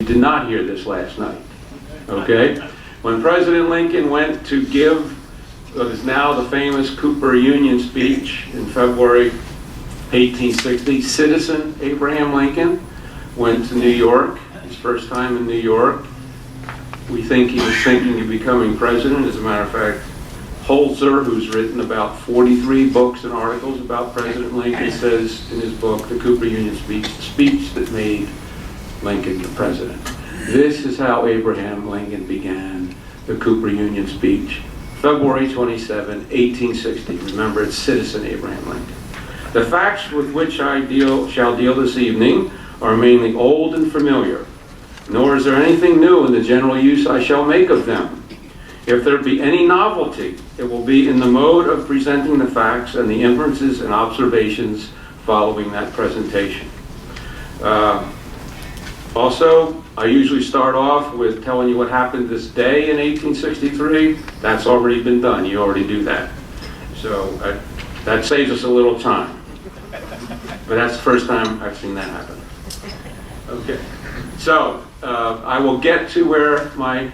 did not hear this last night, okay? When President Lincoln went to give what is now the famous Cooper Union speech in February 1860, Citizen Abraham Lincoln went to New York, his first time in New York. We think he was thinking of becoming president. As a matter of fact, Holzer, who's written about 43 books and articles about President Lincoln, says in his book, The Cooper Union Speech, the speech that made Lincoln the president. This is how Abraham Lincoln began the Cooper Union speech, February 27, 1860. Remember, it's Citizen Abraham Lincoln. The facts with which I shall deal this evening are mainly old and familiar, nor is there anything new in the general use I shall make of them. If there be any novelty, it will be in the mode of presenting the facts and the inferences and observations following that presentation. Also, I usually start off with telling you what happened this day in 1863. That's already been done. You already do that. So that saves us a little time. But that's the first time I've seen that happen. Okay. So I will get to where my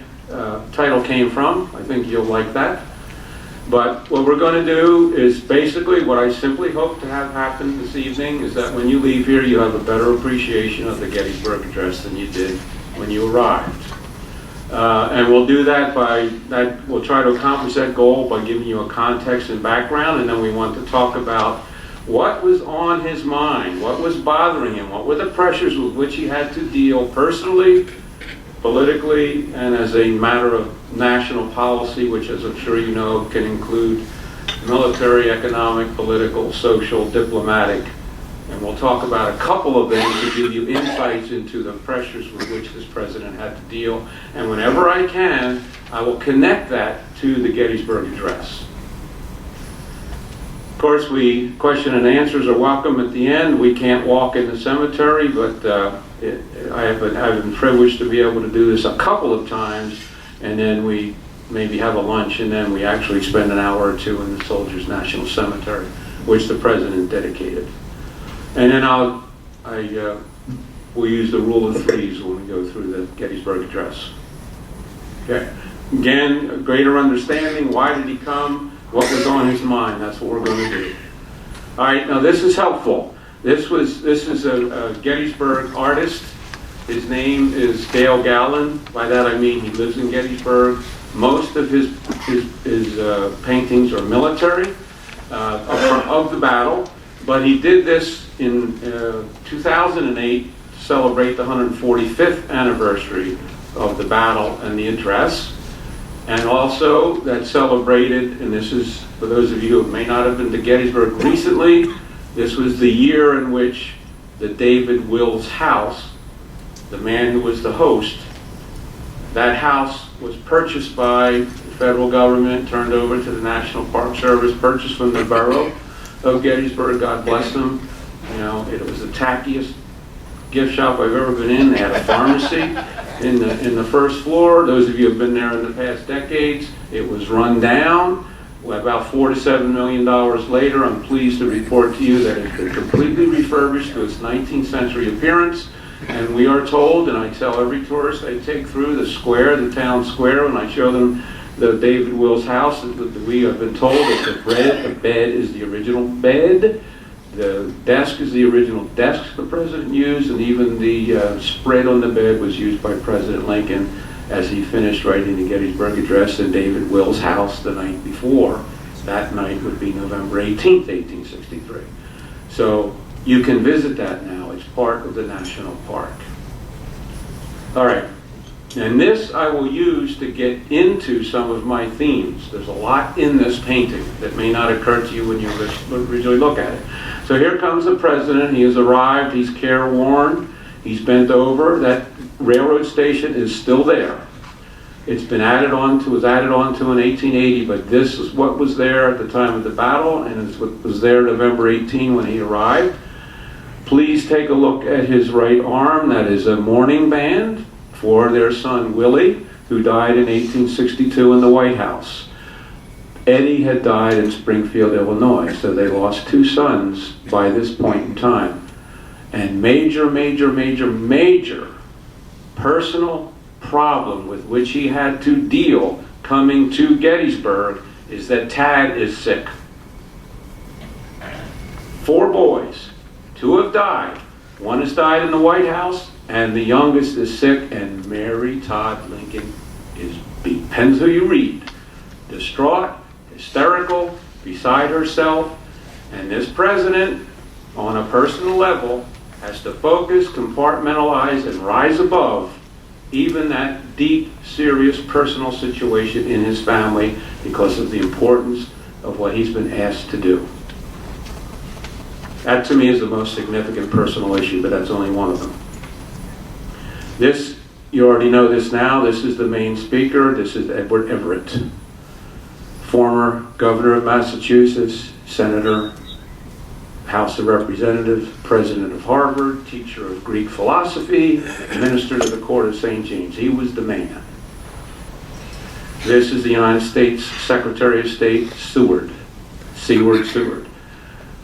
title came from. I think you'll like that. But what we're going to do is basically what I simply hope to have happen this evening is that when you leave here, you have a better appreciation of the Gettysburg Address than you did when you arrived. And we'll do that we'll try to accomplish that goal by giving you a context and background, and then we want to talk about what was on his mind, what was bothering him, what were the pressures with which he had to deal personally, politically, and as a matter of national policy, which, as I'm sure you know, can include military, economic, political, social, diplomatic. And we'll talk about a couple of them to give you insights into the pressures with which this president had to deal. And whenever I can, I will connect that to the Gettysburg Address. Of course, question and answers are welcome at the end. We can't walk in the cemetery, but I've been privileged to be able to do this a couple of times, and then we maybe have a lunch, and then we actually spend an hour or two in the Soldiers' National Cemetery, which the president dedicated. And then we'll use the rule of threes when we go through the Gettysburg Address. Okay. Again, a greater understanding. Why did he come? What was on his mind? That's what we're going to do. All right. Now this is helpful. This is a Gettysburg artist. His name is Dale Gallen. By that I mean he lives in Gettysburg. Most of his paintings are military of the battle, but he did this in 2008 to celebrate the 145th anniversary of the battle and the address. And also that celebrated, and this is for those of you who may not have been to Gettysburg recently, this was the year in which the David Wills house, the man who was the host, that house was purchased by the federal government, turned over to the National Park Service, purchased from the borough of Gettysburg, God bless them. You know, it was the tackiest gift shop I've ever been in. They had a pharmacy in the first floor. Those of you who have been there in the past decades, it was run down. About $4 to $7 million later, I'm pleased to report to you that it's been completely refurbished to its 19th century appearance. And we are told, and I tell every tourist I take through the square, the town square, when I show them the David Wills house, that we have been told that the bed is the original bed, the desk is the original desk the president used, and even the spread on the bed was used by President Lincoln as he finished writing the Gettysburg Address in David Wills' house the night before. That night would be November 18th, 1863. So you can visit that now. It's part of the national park. All right. And this I will use to get into some of my themes. There's a lot in this painting that may not occur to you when you originally look at it. So here comes the president. He has arrived. He's careworn. He's bent over. That railroad station is still there. It's been was added on to in 1880, but this is what was there at the time of the battle, and it's what was there November 18 when he arrived. Please take a look at his right arm. That is a mourning band for their son Willie, who died in 1862 in the White House. Eddie had died in Springfield, Illinois, so they lost two sons by this point in time. And major personal problem with which he had to deal coming to Gettysburg is that Tad is sick. 4 boys, 2 have died. 1 has died in the White House, and the youngest is sick, and Mary Todd Lincoln is, depends who you read, distraught, hysterical, beside herself, and this president, on a personal level, has to focus, compartmentalize, and rise above even that deep, serious personal situation in his family because of the importance of what he's been asked to do. That to me is the most significant personal issue, but that's only one of them. This, you already know this now, this is the main speaker. This is Edward Everett, former governor of Massachusetts, senator, House of Representatives, president of Harvard, teacher of Greek philosophy, minister to the court of St. James. He was the man. This is the United States Secretary of State, Seward, Seward.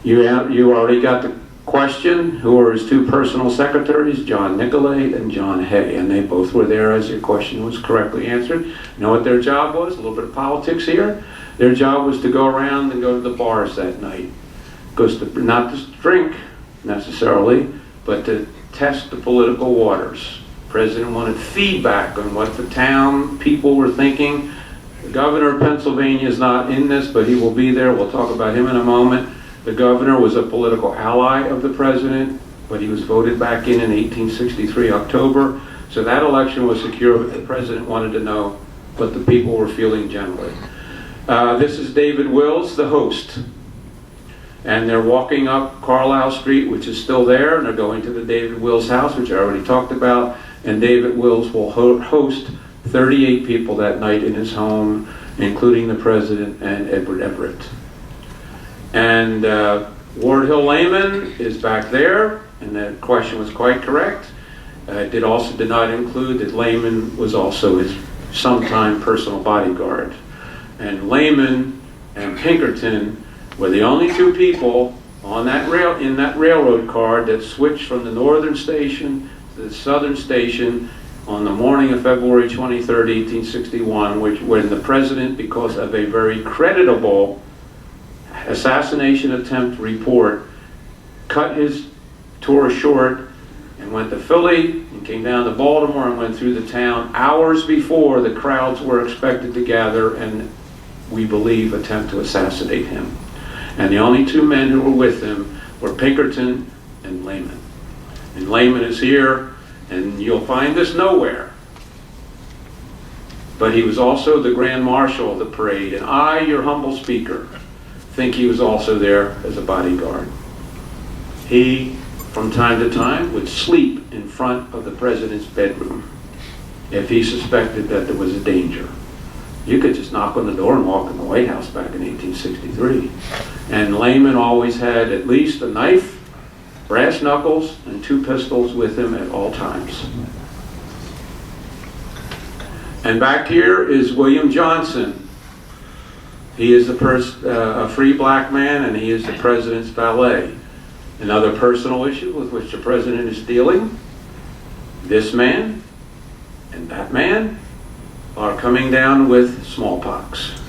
You already got the question. Who are his 2 personal secretaries? John Nicolay and John Hay, and they both were there as your question was correctly answered. You know what their job was? A little bit of politics here. Their job was to go around and go to the bars that night. Not to drink necessarily, but to test the political waters. The president wanted feedback on what the town people were thinking. The governor of Pennsylvania is not in this, but he will be there. We'll talk about him in a moment. The governor was a political ally of the president, but he was voted back in 1863 October. So that election was secure, but the president wanted to know what the people were feeling generally. This is David Wills, the host. And they're walking up Carlisle Street, which is still there, and they're going to the David Wills house, which I already talked about. And David Wills will host 38 people that night in his home, including the president and Edward Everett. And Ward Hill Layman is back there, and that question was quite correct. It did not include that Layman was also his sometime personal bodyguard. And Layman and Pinkerton were the only 2 people on that in that railroad car that switched from the northern station to the southern station on the morning of February 23rd, 1861, when the president, because of a very creditable assassination attempt report, cut his tour short and went to Philly and came down to Baltimore and went through the town hours before the crowds were expected to gather and, we believe, attempt to assassinate him. And the only 2 men who were with him were Pinkerton and Layman. And Layman is here, and you'll find this nowhere. But he was also the Grand Marshal of the parade, and I, your humble speaker, think he was also there as a bodyguard. He, from time to time, would sleep in front of the president's bedroom if he suspected that there was a danger. You could just knock on the door and walk in the White House back in 1863. And Layman always had at least a knife, brass knuckles, and 2 pistols with him at all times. And back here is William Johnson. He is a free black man, and he is the president's valet. Another personal issue with which the president is dealing. This man and that man are coming down with smallpox.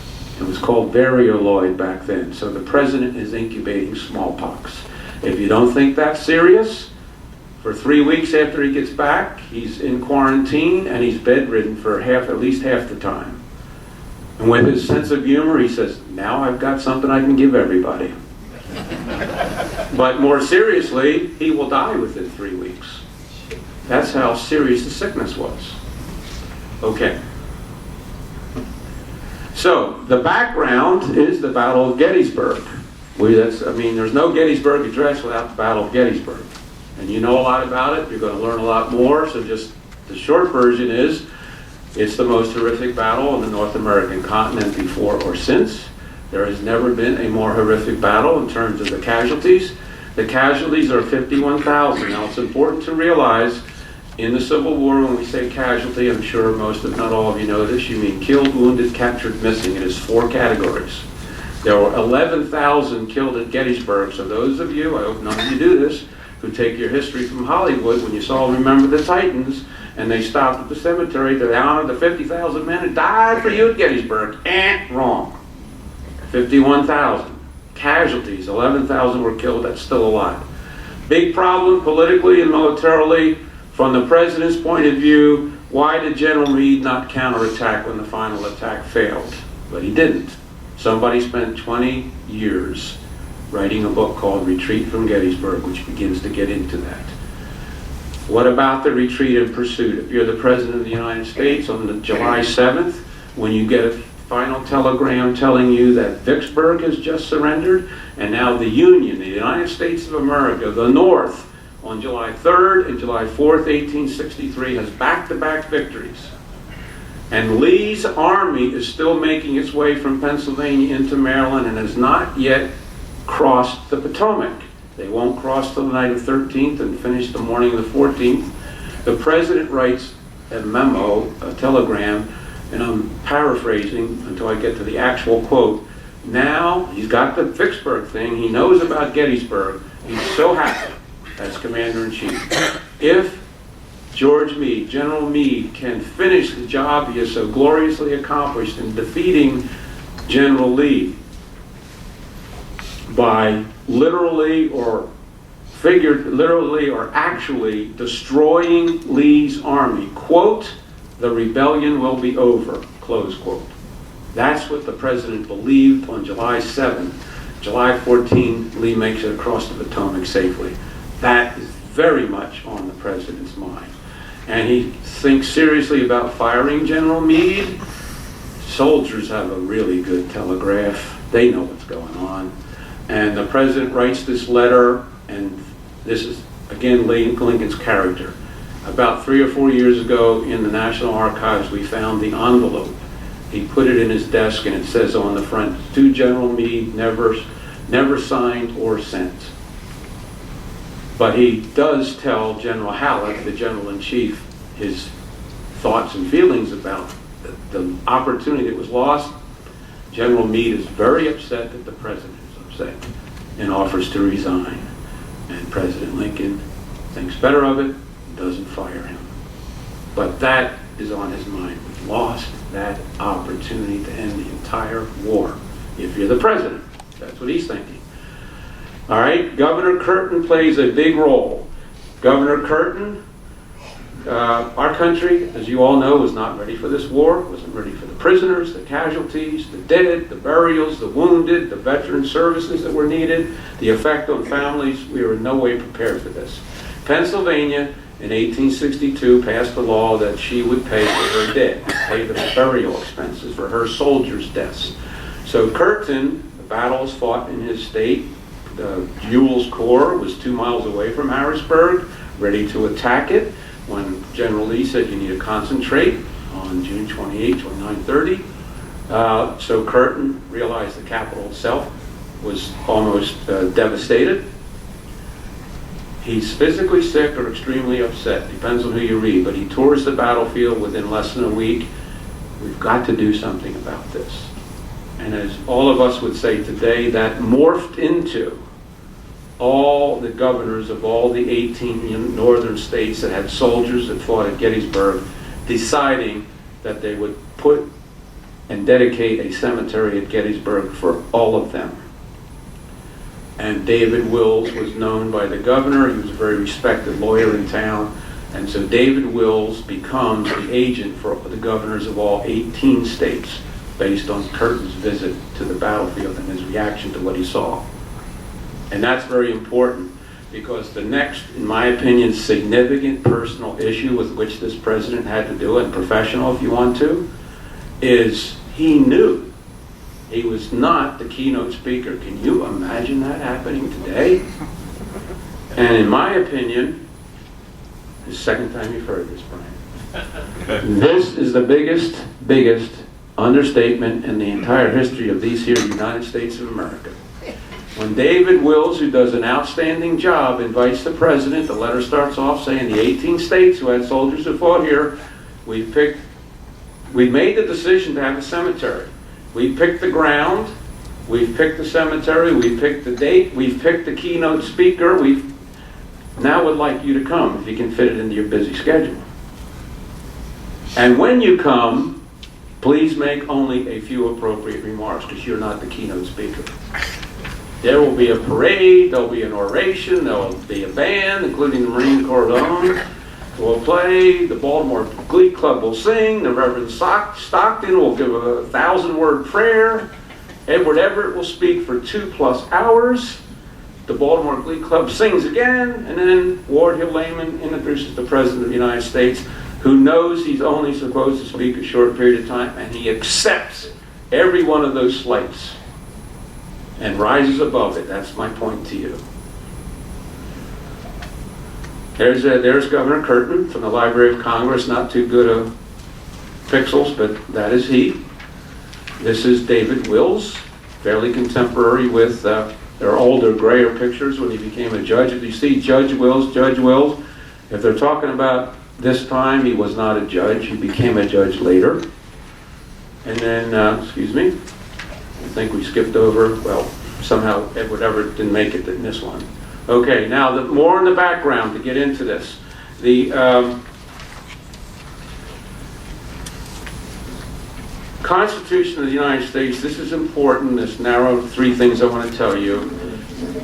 It was called varioloid back then. So the president is incubating smallpox. If you don't think that's serious, for 3 weeks after he gets back, he's in quarantine and he's bedridden for at least half the time. And with his sense of humor, he says, now I've got something I can give everybody. But more seriously, he will die within 3 weeks. That's how serious the sickness was. Okay. So, the background is the Battle of Gettysburg. There's no Gettysburg Address without the Battle of Gettysburg. And you know a lot about it. You're going to learn a lot more. So just the short version is, it's the most horrific battle on the North American continent before or since. There has never been a more horrific battle in terms of the casualties. The casualties are 51,000. Now, it's important to realize in the Civil War, when we say casualty, I'm sure most, if not all of you know this, you mean killed, wounded, captured, missing. It is 4 categories. There were 11,000 killed at Gettysburg, so those of you, I hope none of you do this, who take your history from Hollywood, when you saw Remember the Titans, and they stopped at the cemetery to honor the 50,000 men who died for you at Gettysburg. Wrong. 51,000. Casualties, 11,000 were killed, that's still alive. Big problem politically and militarily. From the president's point of view, why did General Meade not counterattack when the final attack failed? But he didn't. Somebody spent 20 years writing a book called Retreat from Gettysburg, which begins to get into that. What about the retreat and pursuit? If you're the President of the United States on the July 7th, when you get a final telegram telling you that Vicksburg has just surrendered, and now the Union, the United States of America, the North, on July 3rd and July 4th, 1863, has back-to-back victories. And Lee's army is still making its way from Pennsylvania into Maryland and has not yet crossed the Potomac. They won't cross till the night of 13th and finish the morning of the 14th. The president writes a memo, a telegram, and I'm paraphrasing until I get to the actual quote. Now, he's got the Vicksburg thing, he knows about Gettysburg, he's so happy as Commander-in-Chief. If George Meade, General Meade, can finish the job he has so gloriously accomplished in defeating General Lee by literally or actually destroying Lee's army, quote, the rebellion will be over, close quote. That's what the president believed on July 7th. July 14th, Lee makes it across the Potomac safely. That is very much on the president's mind. And he thinks seriously about firing General Meade. Soldiers have a really good telegraph. They know what's going on. And the president writes this letter, and this is, again, Lincoln's character. About 3 or 4 years ago in the National Archives, we found the envelope. He put it in his desk, and it says on the front, to General Meade, never signed or sent. But he does tell General Halleck, the General-in-Chief, his thoughts and feelings about the opportunity that was lost. General Meade is very upset that the president is upset and offers to resign. And President Lincoln thinks better of it, doesn't fire him. But that is on his mind. We've lost that opportunity to end the entire war. If you're the president, that's what he's thinking. All right, Governor Curtin plays a big role. Governor Curtin, our country, as you all know, was not ready for this war, wasn't ready for the prisoners, the casualties, the dead, the burials, the wounded, the veteran services that were needed, the effect on families. We were in no way prepared for this. Pennsylvania, in 1862, passed a law that she would pay for her dead, pay the burial expenses for her soldiers' deaths. So Curtin, the battles fought in his state, the Ewell's Corps was 2 miles away from Harrisburg, ready to attack it, when General Lee said you need to concentrate on June 28, 2930. So Curtin realized the capital itself was almost devastated. He's physically sick or extremely upset, depends on who you read, but he tours the battlefield within less than a week. We've got to do something about this. And as all of us would say today, that morphed into all the governors of all the 18 northern states that had soldiers that fought at Gettysburg deciding that they would put and dedicate a cemetery at Gettysburg for all of them. And David Wills was known by the governor. He was a very respected lawyer in town. And so David Wills becomes the agent for the governors of all 18 states based on Curtin's visit to the battlefield and his reaction to what he saw. And that's very important because the next, in my opinion, significant personal issue with which this president had to do, and professional if you want to, is he knew he was not the keynote speaker. Can you imagine that happening today? And in my opinion, the second time you've heard this, Brian, this is the biggest understatement in the entire history of these here United States of America. When David Wills, who does an outstanding job, invites the president, the letter starts off saying the 18 states who had soldiers who fought here, we made the decision to have a cemetery. We picked the ground, we've picked the cemetery, we picked the date, we've picked the keynote speaker, now would like you to come if you can fit it into your busy schedule. And when you come, please make only a few appropriate remarks, because you're not the keynote speaker. There will be a parade, there'll be an oration, there'll be a band, including the Marine Corps own, will play, the Baltimore Glee Club will sing, the Reverend Stockton will give a 1,000-word prayer, Edward Everett will speak for 2+ hours, the Baltimore Glee Club sings again, and then Ward Hill Layman introduces the President of the United States, who knows he's only supposed to speak a short period of time, and he accepts every one of those slights and rises above it. That's my point to you. There's Governor Curtin from the Library of Congress, not too good of pixels, but that is he. This is David Wills, fairly contemporary with their older, grayer pictures when he became a judge. If you see Judge Wills, if they're talking about this time, he was not a judge. He became a judge later. And then, excuse me, I think we skipped over, well, somehow Edward Everett didn't make it in this one. Okay, now more in the background to get into this. The Constitution of the United States, this is important, this narrow 3 things I want to tell you,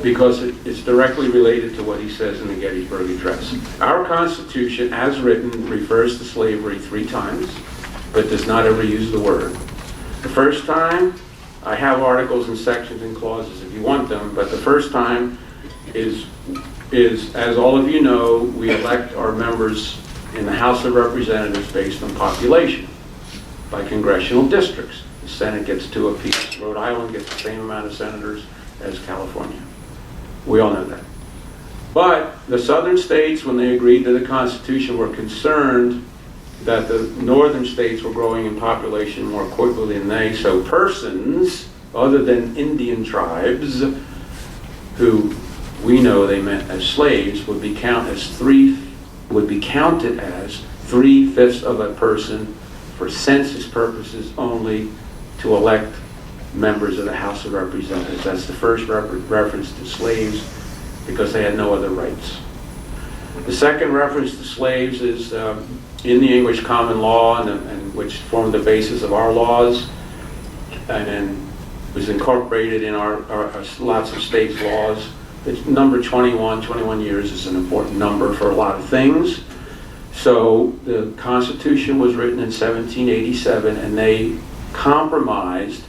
because it's directly related to what he says in the Gettysburg Address. Our Constitution, as written, refers to slavery 3 times, but does not ever use the word. The first time, I have articles and sections and clauses if you want them, but the first time is, as all of you know, we elect our members in the House of Representatives based on population by congressional districts. The Senate gets 2 apiece. Rhode Island gets the same amount of senators as California. We all know that. But the southern states, when they agreed to the Constitution, were concerned that the northern states were growing in population more quickly than they, so persons other than Indian tribes, who we know they meant as slaves, would be counted as 3/5 of a person for census purposes only to elect members of the House of Representatives. That's the first reference to slaves, because they had no other rights. The second reference to slaves is in the English common law, and which formed the basis of our laws, and then was incorporated in our lots of states' laws. The number 21 years is an important number for a lot of things. So the Constitution was written in 1787, and they compromised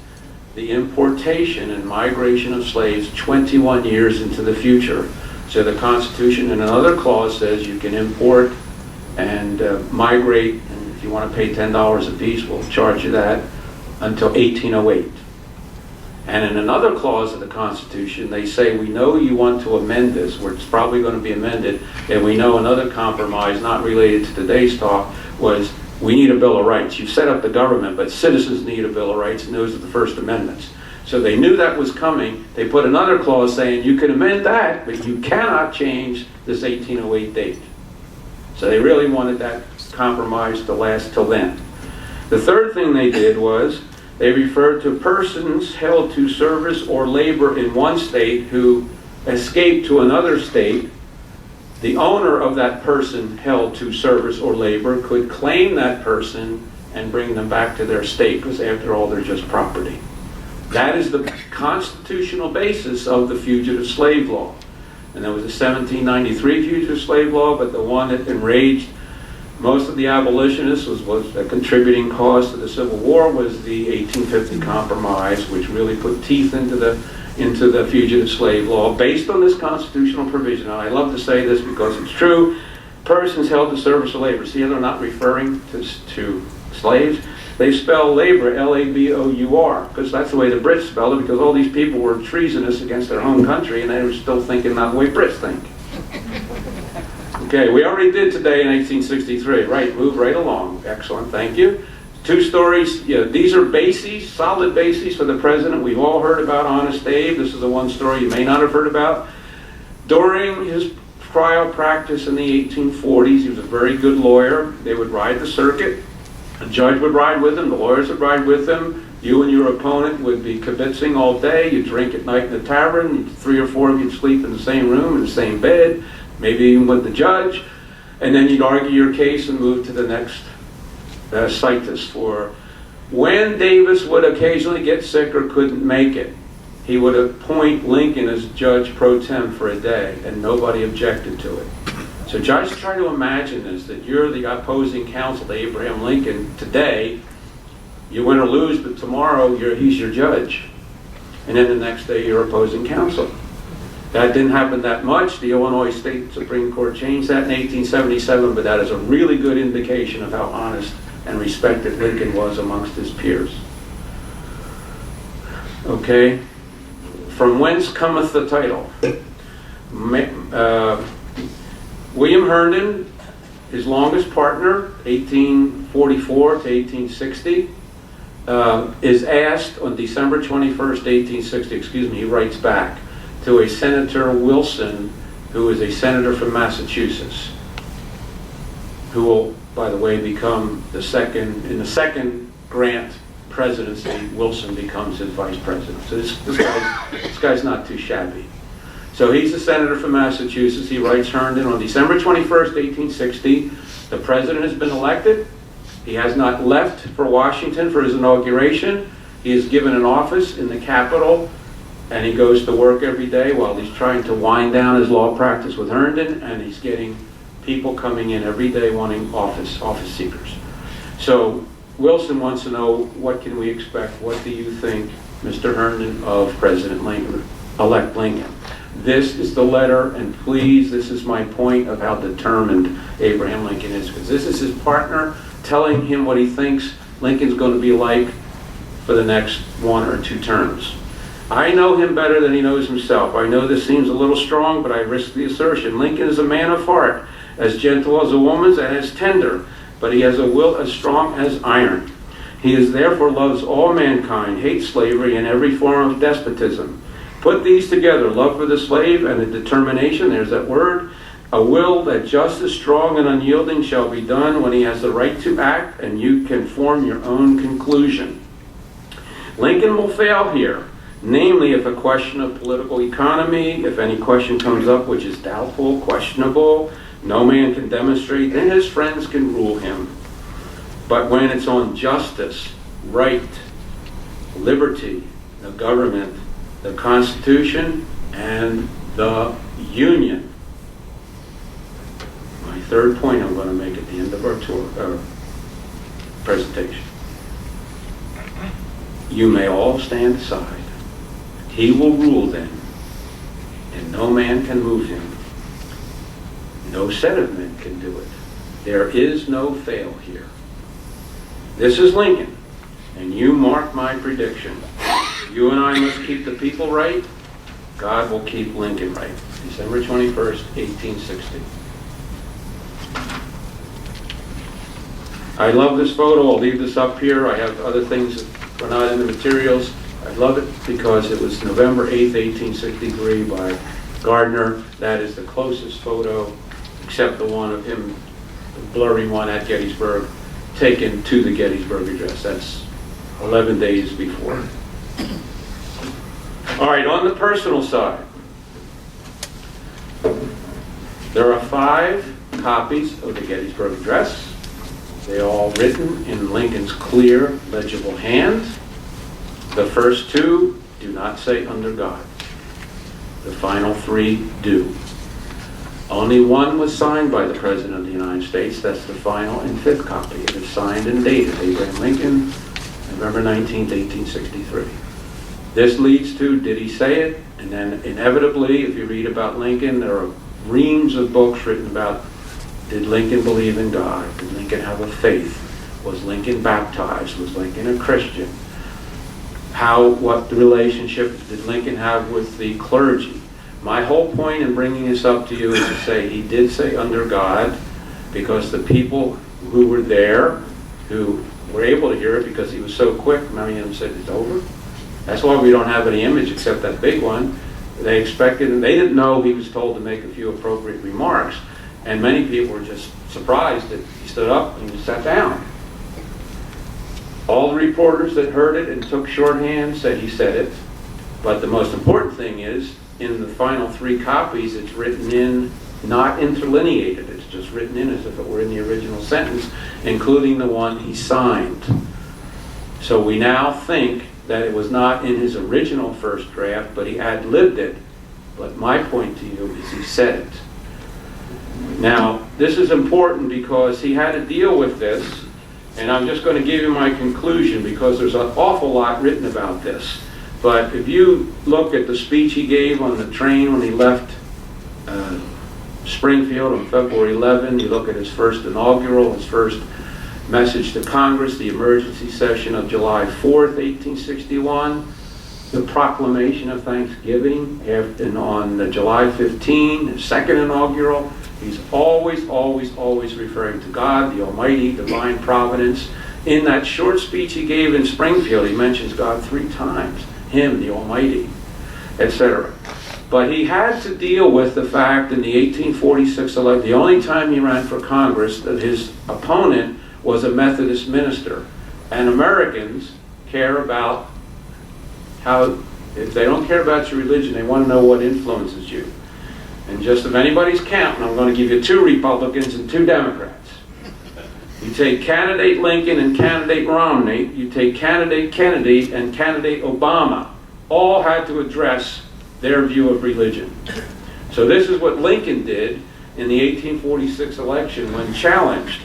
the importation and migration of slaves 21 years into the future. So the Constitution in another clause says you can import and migrate, and if you want to pay $10 a piece, we'll charge you that, until 1808. And in another clause of the Constitution, they say, we know you want to amend this, where it's probably going to be amended, and we know another compromise, not related to today's talk, was we need a Bill of Rights. You've set up the government, but citizens need a Bill of Rights, and those are the First Amendments. So they knew that was coming. They put another clause saying you can amend that, but you cannot change this 1808 date. So they really wanted that compromise to last till then. The third thing they did was they referred to persons held to service or labor in one state who escaped to another state. The owner of that person held to service or labor could claim that person and bring them back to their state, because after all, they're just property. That is the constitutional basis of the fugitive slave law. And there was a 1793 fugitive slave law, but the one that enraged most of the abolitionists was a contributing cause to the Civil War was the 1850 Compromise, which really put teeth into the fugitive slave law based on this constitutional provision. And I love to say this because it's true. Persons held to service or labor. See, they're not referring to slaves. They spell labor L-A-B-O-U-R, because that's the way the Brits spelled it, because all these people were treasonous against their home country, and they were still thinking not the way Brits think. Okay, we already did today in 1863. Right, move right along. Excellent, thank you. 2 stories. Yeah, these are bases, solid bases for the president. We've all heard about Honest Abe. This is the one story you may not have heard about. During his trial practice in the 1840s, he was a very good lawyer. They would ride the circuit. The judge would ride with him. The lawyers would ride with him. You and your opponent would be kibitzing all day. You'd drink at night in the tavern. 3 or 4 of you'd sleep in the same room, in the same bed, maybe even with the judge. And then you'd argue your case and move to the next cite this for, when Davis would occasionally get sick or couldn't make it, he would appoint Lincoln as judge pro tem for a day, and nobody objected to it. So just try to imagine this, that you're the opposing counsel to Abraham Lincoln today. You win or lose, but tomorrow he's your judge. And then the next day you're opposing counsel. That didn't happen that much. The Illinois State Supreme Court changed that in 1877, but that is a really good indication of how honest and respected Lincoln was amongst his peers. Okay? From whence cometh the title? William Herndon, his longest partner, 1844 to 1860, is asked on December 21st, 1860, he writes back to a Senator Wilson, who is a senator from Massachusetts, who will, by the way, become in the second Grant presidency, Wilson becomes his vice president. So this guy's not too shabby. So he's a senator from Massachusetts. He writes Herndon on December 21st, 1860, the president has been elected. He has not left for Washington for his inauguration. He is given an office in the Capitol, and he goes to work every day while he's trying to wind down his law practice with Herndon, and he's getting people coming in every day wanting office seekers. So Wilson wants to know, what can we expect? What do you think, Mr. Herndon, of President Lincoln, elect Lincoln? This is the letter, and please, this is my point of how determined Abraham Lincoln is, because this is his partner telling him what he thinks Lincoln's going to be like for the next 1 or 2 terms. I know him better than he knows himself. I know this seems a little strong, but I risk the assertion. Lincoln is a man of heart, as gentle as a woman's and as tender, but he has a will as strong as iron. He is therefore loves all mankind, hates slavery and every form of despotism. Put these together, love for the slave and a determination, there's that word, a will that just as strong and unyielding shall be done when he has the right to act, and you can form your own conclusion. Lincoln will fail here, namely if a question of political economy, if any question comes up which is doubtful, questionable, no man can demonstrate, then his friends can rule him. But when it's on justice, right, liberty, the government, the Constitution, and the Union. My third point I'm going to make at the end of our presentation. You may all stand aside. He will rule then, and no man can move him. No set of men can do it. There is no fail here. This is Lincoln, and you mark my prediction. You and I must keep the people right. God will keep Lincoln right. December 21st, 1860. I love this photo. I'll leave this up here. I have other things that are not in the materials. I love it because it was November 8th, 1863 by Gardner. That is the closest photo, except the one of him, the blurry one at Gettysburg, taken to the Gettysburg Address. That's 11 days before. All right, on the personal side, there are 5 copies of the Gettysburg Address. They're all written in Lincoln's clear, legible hand. The first 2 do not say under God. The final 3 do. Only one was signed by the President of the United States. That's the final and 5th copy. It is signed and dated Abraham Lincoln, November 19th, 1863. This leads to, did he say it? And then inevitably, if you read about Lincoln, there are reams of books written about, did Lincoln believe in God? Did Lincoln have a faith? Was Lincoln baptized? Was Lincoln a Christian? What relationship did Lincoln have with the clergy? My whole point in bringing this up to you is to say he did say under God, because the people who were there, who were able to hear it because he was so quick, many of them said it's over. That's why we don't have any image except that big one. They expected, and they didn't know he was told to make a few appropriate remarks. And many people were just surprised that he stood up and he sat down. All the reporters that heard it and took shorthand said he said it. But the most important thing is, in the final 3 copies, it's written in, not interlineated. It's just written in as if it were in the original sentence, including the one he signed. So we now think that it was not in his original first draft, but he ad-libbed it. But my point to you is he said it. Now, this is important because he had to deal with this, and I'm just going to give you my conclusion because there's an awful lot written about this. But if you look at the speech he gave on the train when he left Springfield on February 11, you look at his first inaugural, his first message to Congress, the emergency session of July 4th, 1861, the proclamation of Thanksgiving, and on July 15, his second inaugural, he's always referring to God, the Almighty, divine providence. In that short speech he gave in Springfield, he mentions God 3 times, him, the Almighty, etc. But he had to deal with the fact in the 1846 election, the only time he ran for Congress, that his opponent was a Methodist minister. And Americans care about how, if they don't care about your religion, they want to know what influences you. And just if anybody's counting, I'm going to give you 2 Republicans and 2 Democrats. You take candidate Lincoln and candidate Romney, you take candidate Kennedy and candidate Obama, all had to address their view of religion. So this is what Lincoln did in the 1846 election when challenged.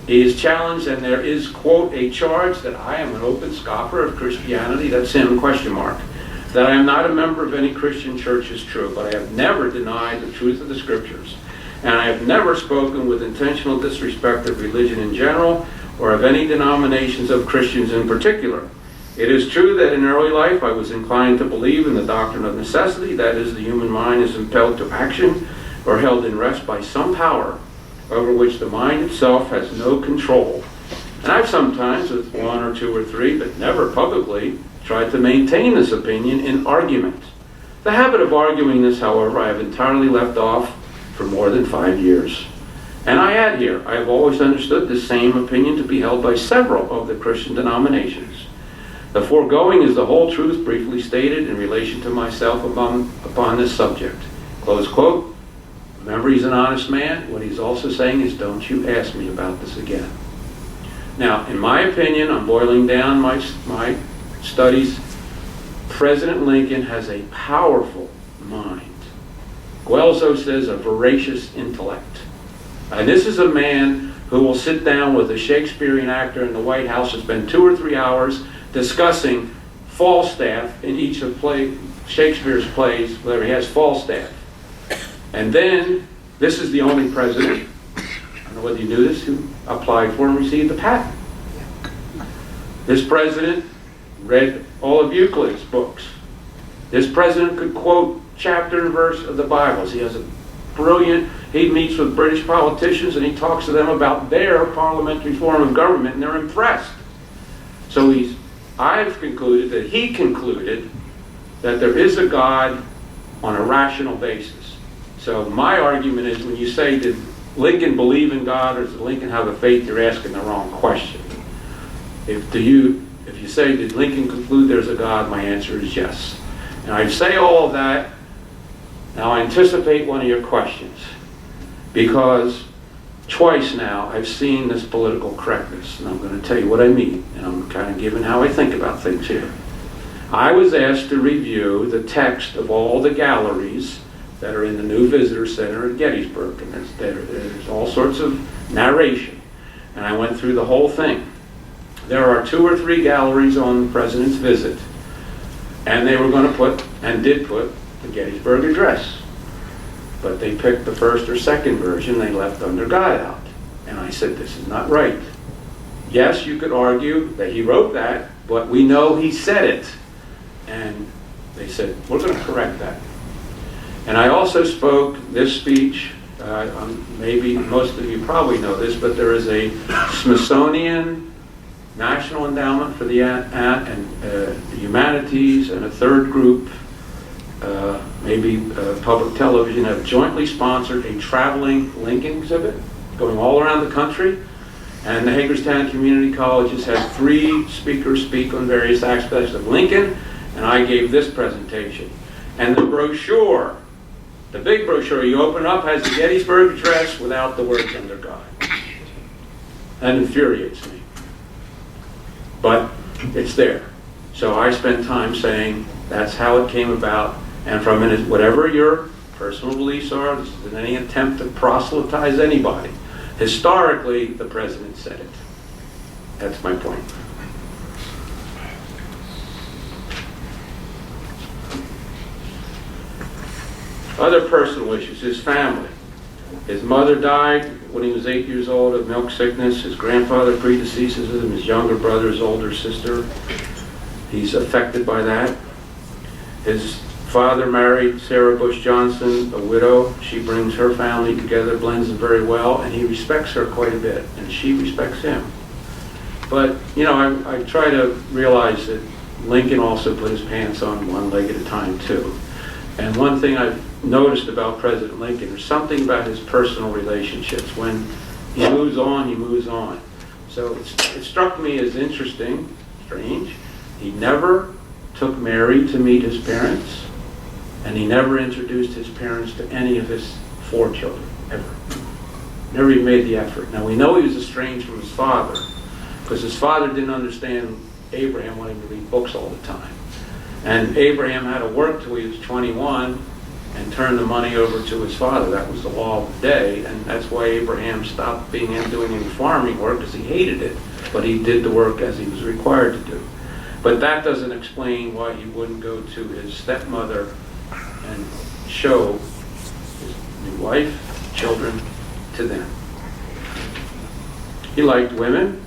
He is challenged, and there is, quote, a charge that I am an open scoffer of Christianity, that's him, question mark, that I am not a member of any Christian church is true, but I have never denied the truth of the scriptures, and I have never spoken with intentional disrespect of religion in general, or of any denominations of Christians in particular. It is true that in early life I was inclined to believe in the doctrine of necessity, that is, the human mind is impelled to action or held in rest by some power over which the mind itself has no control. And I've sometimes, with 1 or 2 or 3, but never publicly, tried to maintain this opinion in argument. The habit of arguing this, however, I have entirely left off for more than 5 years. And I add here, I have always understood the same opinion to be held by several of the Christian denominations. The foregoing is the whole truth briefly stated in relation to myself upon this subject. Close quote. Remember, he's an honest man. What he's also saying is, don't you ask me about this again. Now, in my opinion, I'm boiling down my studies. President Lincoln has a powerful mind. Guelzo says a voracious intellect. And this is a man who will sit down with a Shakespearean actor in the White House and spend 2 or 3 hours discussing Falstaff in each of Shakespeare's plays where he has Falstaff. And then, this is the only president, I don't know whether you knew this, who applied for and received a patent. This president read all of Euclid's books. This president could quote chapter and verse of the Bibles. He has a brilliant, he meets with British politicians and he talks to them about their parliamentary form of government, and they're impressed. So I've concluded that he concluded that there is a God on a rational basis. So my argument is, when you say, did Lincoln believe in God or does Lincoln have a faith, you're asking the wrong question. If you say, did Lincoln conclude there's a God, my answer is yes. And I say all of that, now I anticipate one of your questions, because twice now I've seen this political correctness, and I'm going to tell you what I mean, and I'm kind of giving how I think about things here. I was asked to review the text of all the galleries that are in the new visitor center at Gettysburg, and there's all sorts of narration, and I went through the whole thing. There are 2 or 3 galleries on the president's visit, and they were going to put, and did put, the Gettysburg Address. But they picked the first or second version, they left under God out. And I said, this is not right. Yes, you could argue that he wrote that, but we know he said it. And they said, we're going to correct that. And I also spoke this speech, maybe most of you probably know this, but there is a Smithsonian National Endowment for the Humanities and a third group, maybe public television, have jointly sponsored a traveling Lincoln exhibit going all around the country. And the Hagerstown Community Colleges had 3 speakers speak on various aspects of Lincoln, and I gave this presentation. And the brochure The big brochure you open up has the Gettysburg Address without the words under God. That infuriates me. But it's there. So I spent time saying that's how it came about, and from it, whatever your personal beliefs are, this isn't any attempt to proselytize anybody. Historically, the president said it. That's my point. Other personal issues, his family. His mother died when he was 8 years old of milk sickness. His grandfather predeceases him, his younger brother's older sister. He's affected by that. His father married Sarah Bush Johnson, a widow. She brings her family together, blends them very well, and he respects her quite a bit, and she respects him. But, you know, I try to realize that Lincoln also put his pants on one leg at a time, too. And one thing I've noticed about President Lincoln, there's something about his personal relationships. When he moves on, he moves on. So it struck me as interesting, strange. He never took Mary to meet his parents, and he never introduced his parents to any of his 4 children, ever. Never even made the effort. Now we know he was estranged from his father, because his father didn't understand Abraham wanting to read books all the time. And Abraham had to work till he was 21 and turn the money over to his father. That was the law of the day, and that's why Abraham stopped doing any farming work, because he hated it, but he did the work as he was required to do. But that doesn't explain why he wouldn't go to his stepmother and show his new wife, children, to them. He liked women,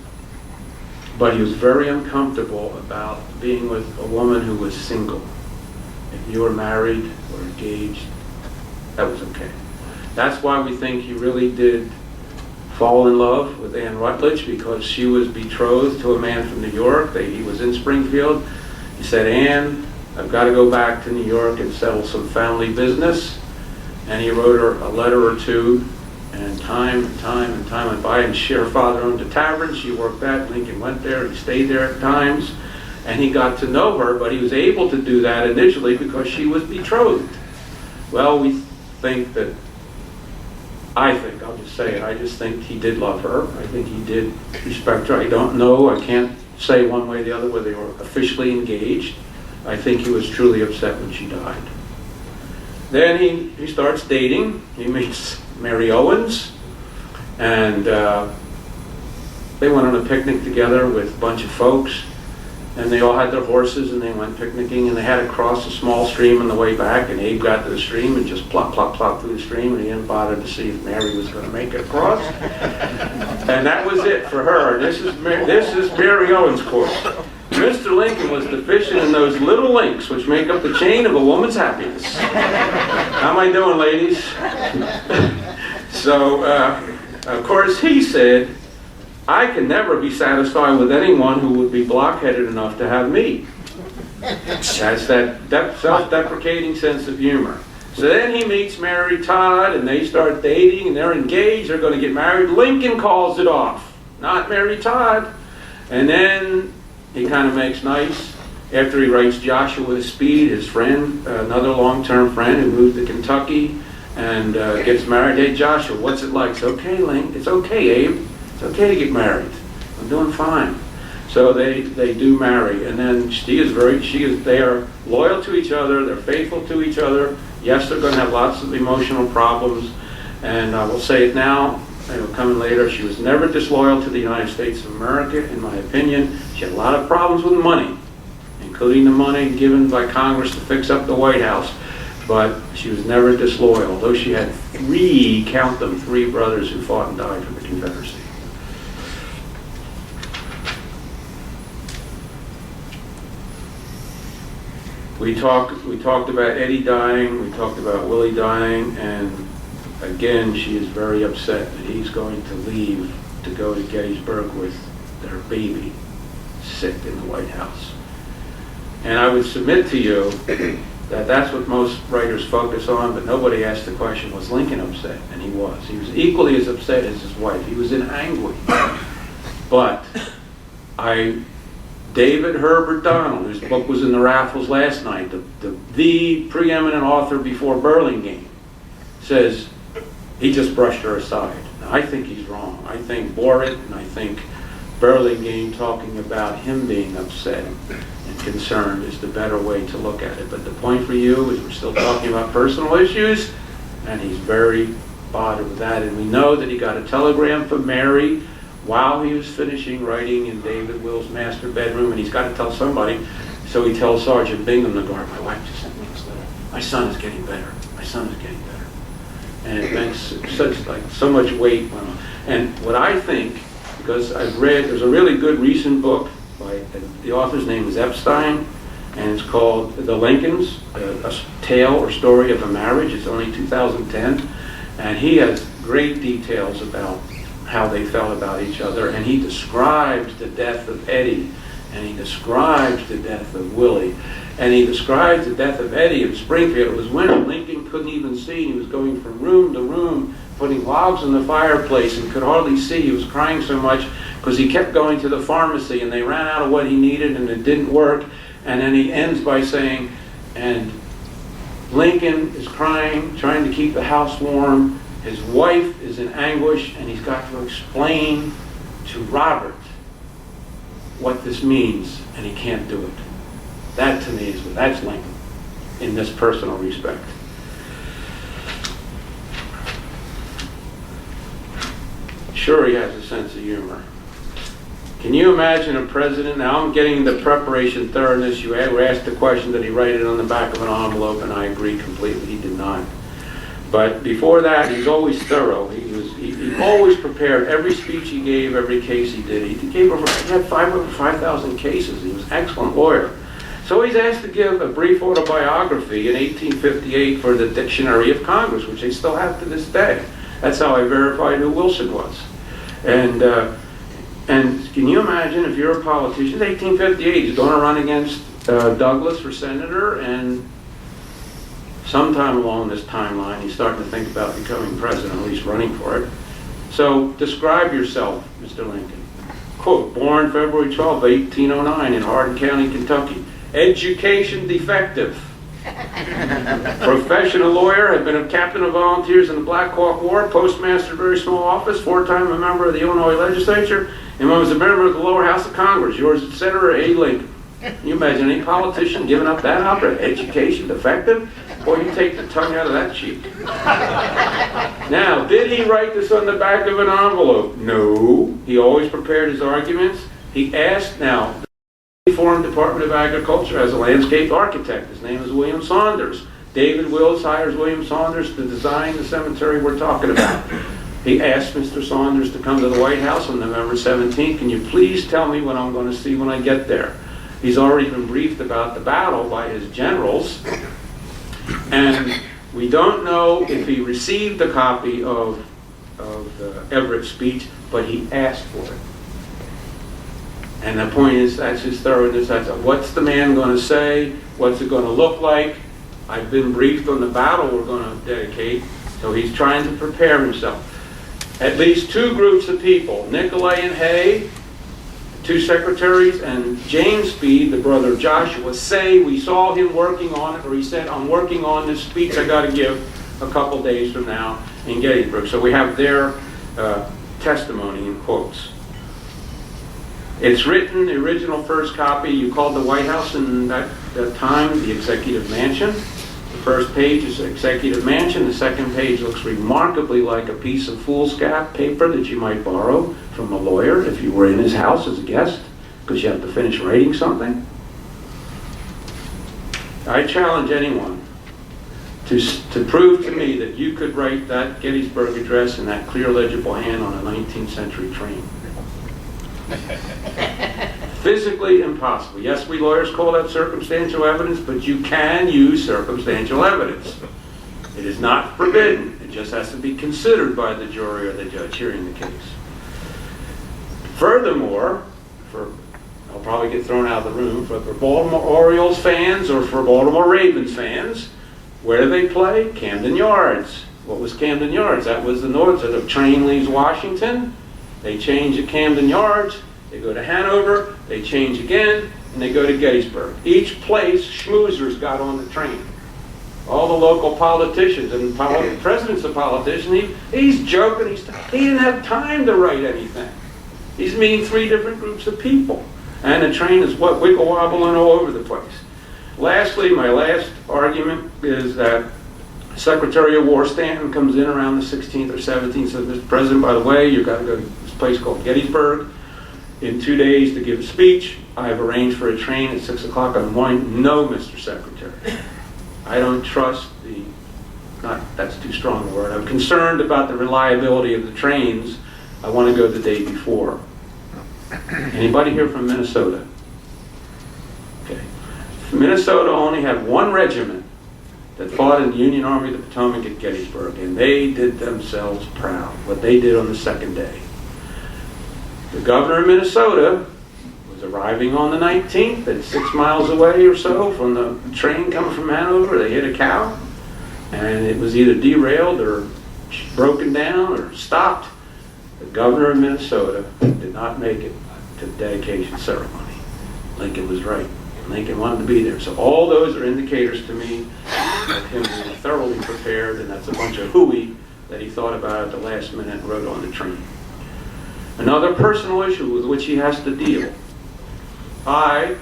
but he was very uncomfortable about being with a woman who was single. If you were married or engaged, that was okay. That's why we think he really did fall in love with Anne Rutledge, because she was betrothed to a man from New York. He was in Springfield. He said, Anne, I've got to go back to New York and settle some family business. And he wrote her a letter or two, and time went by, and her father owned a tavern. She worked that. Lincoln went there. He stayed there at times, and he got to know her, but he was able to do that initially because she was betrothed. Well, we think that, I'll just say it, I just think he did love her. I think he did respect her. I don't know, I can't say one way or the other whether they were officially engaged. I think he was truly upset when she died. Then he starts dating. He meets Mary Owens, and they went on a picnic together with a bunch of folks, and they all had their horses, and they went picnicking, and they had to cross a small stream on the way back, and Abe got to the stream and just plop, plop, plop through the stream, and he didn't bother to see if Mary was going to make it across. And that was it for her. This is Mary Owens' course. Mr. Lincoln was deficient in those little links which make up the chain of a woman's happiness. How am I doing, ladies? So, of course, he said, I can never be satisfied with anyone who would be blockheaded enough to have me. That's that self-deprecating sense of humor. So then he meets Mary Todd, and they start dating, and they're engaged, they're going to get married. Lincoln calls it off, not Mary Todd. And then he kind of makes nice after he writes Joshua Speed, his friend, another long-term friend who moved to Kentucky, and gets married. Hey, Joshua, what's it like? It's okay, Link. It's okay, Abe. It's okay to get married. I'm doing fine. So they do marry, and then they are loyal to each other. They're faithful to each other. Yes, they're going to have lots of emotional problems, and I will say it now. It'll come in later. She was never disloyal to the United States of America, in my opinion. She had a lot of problems with money, including the money given by Congress to fix up the White House. But she was never disloyal, although she had three brothers who fought and died for the Confederacy. We talked about Eddie dying, we talked about Willie dying, and again, she is very upset that he's going to leave to go to Gettysburg with their baby sick in the White House. And I would submit to you that that's what most writers focus on, but nobody asked the question, was Lincoln upset? And he was. He was equally as upset as his wife. He was in anguish. But David Herbert Donald, whose book was in the raffles last night, the preeminent author before Burlingame, says he just brushed her aside. Now, I think he's wrong. I think Borit and I think Burlingame talking about him being upset and concerned is the better way to look at it. But the point for you is we're still talking about personal issues, and he's very bothered with that. And we know that he got a telegram from Mary while he was finishing writing in David Will's master bedroom, and he's got to tell somebody. So he tells Sergeant Bingham, the guard, my wife just sent me this letter. My son is getting better. My son is getting better. And it meant so much weight went on. And what I think, because I've read, there's a really good recent book by, the author's name is Epstein, and it's called The Lincolns, a tale or story of a marriage. It's only 2010, and he has great details about how they felt about each other, and he describes the death of Eddie, and he describes the death of Willie, and he describes the death of Eddie in Springfield. It was winter. Lincoln couldn't even see. He was going from room to room, putting logs in the fireplace and could hardly see. He was crying so much because he kept going to the pharmacy, and they ran out of what he needed, and it didn't work. And then he ends by saying, and Lincoln is crying, trying to keep the house warm. His wife is in anguish, and he's got to explain to Robert what this means, and he can't do it. That to me that's Lincoln in this personal respect. Sure, he has a sense of humor. Can you imagine a president? Now I'm getting the preparation thoroughness. You were asked the question, did he write it on the back of an envelope? And I agree completely, he did not. But before that, he was always thorough. He always prepared every speech he gave, every case he did. He had 5,000 cases. He was an excellent lawyer. So he's asked to give a brief autobiography in 1858 for the Dictionary of Congress, which they still have to this day. That's how I verified who Wilson was. And can you imagine if you're a politician, 1858, he's going to run against Douglas for senator, and sometime along this timeline, he's starting to think about becoming president, at least running for it. So describe yourself, Mr. Lincoln. Quote, born February 12, 1809 in Hardin County, Kentucky. Education defective. Professional lawyer, had been a captain of volunteers in the Black Hawk War, postmaster, very small office, 4-time a member of the Illinois legislature, and was a member of the lower house of Congress. Yours, etc., A. Lincoln. Can you imagine any politician giving up that opera? Education defective? Boy, you take the tongue out of that cheek. Now, did he write this on the back of an envelope? No. He always prepared his arguments. He asked, now, the Foreign Department of Agriculture has a landscape architect. His name is William Saunders. David Wills hires William Saunders to design the cemetery we're talking about. He asked Mr. Saunders to come to the White House on November 17th. Can you please tell me what I'm going to see when I get there? He's already been briefed about the battle by his generals, and we don't know if he received a copy of Everett's speech, but he asked for it. And the point is, that's his thoroughness. That's what's the man going to say? What's it going to look like? I've been briefed on the battle we're going to dedicate, so he's trying to prepare himself. At least 2 groups of people, Nicolay and Hay, 2 secretaries, and James Speed, the brother of Joshua, say we saw him working on it, or he said, I'm working on this speech I got to give a couple days from now in Gettysburg. So we have their testimony in quotes. It's written, the original first copy, you called the White House in that time the Executive Mansion. The first page is Executive Mansion. The second page looks remarkably like a piece of foolscap paper that you might borrow from a lawyer if you were in his house as a guest, because you have to finish writing something. I challenge anyone to prove to me that you could write that Gettysburg Address in that clear, legible hand on a 19th century train. Physically impossible. Yes, we lawyers call that circumstantial evidence, but you can use circumstantial evidence. It is not forbidden. It just has to be considered by the jury or the judge hearing the case. Furthermore, I'll probably get thrown out of the room, for Baltimore Orioles fans or for Baltimore Ravens fans, where do they play? Camden Yards. What was Camden Yards? That was the north. So the train leaves Washington, they change at Camden Yards, they go to Hanover, they change again, and they go to Gettysburg. Each place, schmoozers got on the train. all the local politicians, and the president's a politician, he's joking, he didn't have time to write anything. He's meeting 3 different groups of people. And the train is wiggle wobbling all over the place. Lastly, my last argument is that Secretary of War Stanton comes in around the 16th or 17th, says, Mr. President, by the way, you've got to go to this place called Gettysburg in 2 days to give a speech. I have arranged for a train at 6 o'clock on the morning. No, Mr. Secretary. I don't trust that's too strong a word. I'm concerned about the reliability of the trains. I want to go the day before. Anybody here from Minnesota? Okay. Minnesota only had 1 regiment that fought in the Union Army of the Potomac at Gettysburg, and they did themselves proud, what they did on the 2nd day. The governor of Minnesota was arriving on the 19th, at 6 miles away or so from the train coming from Hanover. They hit a cow, and it was either derailed or broken down or stopped. The governor of Minnesota did not make it to the dedication ceremony. Lincoln was right. Lincoln wanted to be there. So all those are indicators to me of him being thoroughly prepared, and that's a bunch of hooey that he thought about at the last minute and wrote on the train. Another personal issue with which he has to deal. I,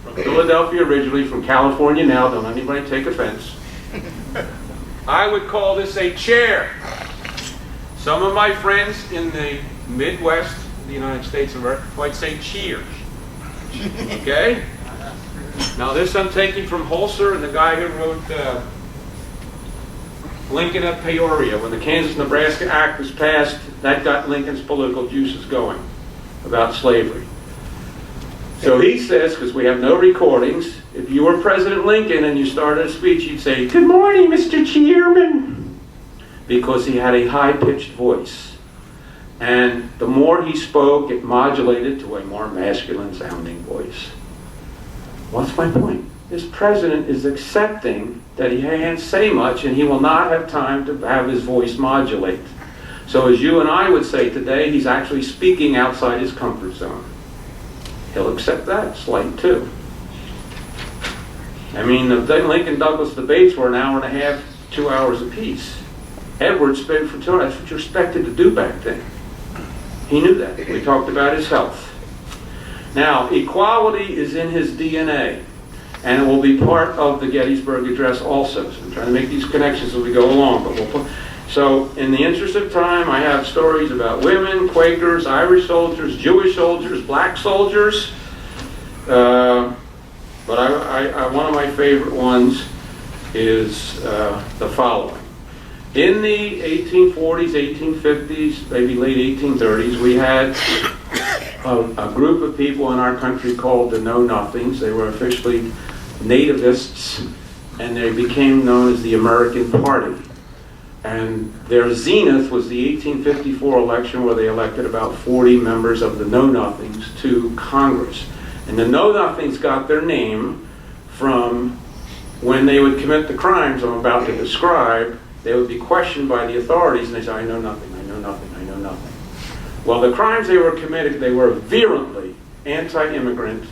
from Philadelphia originally, from California now, don't anybody take offense, I would call this a chair. Some of my friends in the Midwest of the United States of America might say cheers. Okay? Now this I'm taking from Holzer and the guy who wrote Lincoln at Peoria. When the Kansas-Nebraska Act was passed, that got Lincoln's political juices going about slavery. So he says, because we have no recordings, if you were President Lincoln and you started a speech, you'd say, "Good morning, Mr. Chairman," because he had a high-pitched voice. And the more he spoke, it modulated to a more masculine-sounding voice. What's my point? This president is accepting that he can't say much and he will not have time to have his voice modulate. So as you and I would say today, he's actually speaking outside his comfort zone. He'll accept that slight too. I mean, the Lincoln-Douglas debates were an hour and a half, 2 hours apiece. Edward spoke for 2 hours. That's what you expected to do back then. He knew that. We talked about his health. Now, equality is in his DNA, and it will be part of the Gettysburg Address also. So I'm trying to make these connections as we go along. So, in the interest of time, I have stories about women, Quakers, Irish soldiers, Jewish soldiers, black soldiers. But one of my favorite ones is the following. In the 1840s, 1850s, maybe late 1830s, we had a group of people in our country called the Know-Nothings. They were officially nativists, and they became known as the American Party. And their zenith was the 1854 election, where they elected about 40 members of the Know-Nothings to Congress. And the Know-Nothings got their name from when they would commit the crimes I'm about to describe. They would be questioned by the authorities, and they say, "I know nothing, I know nothing, I know nothing." Well, the crimes they were committing, they were virulently anti-immigrant,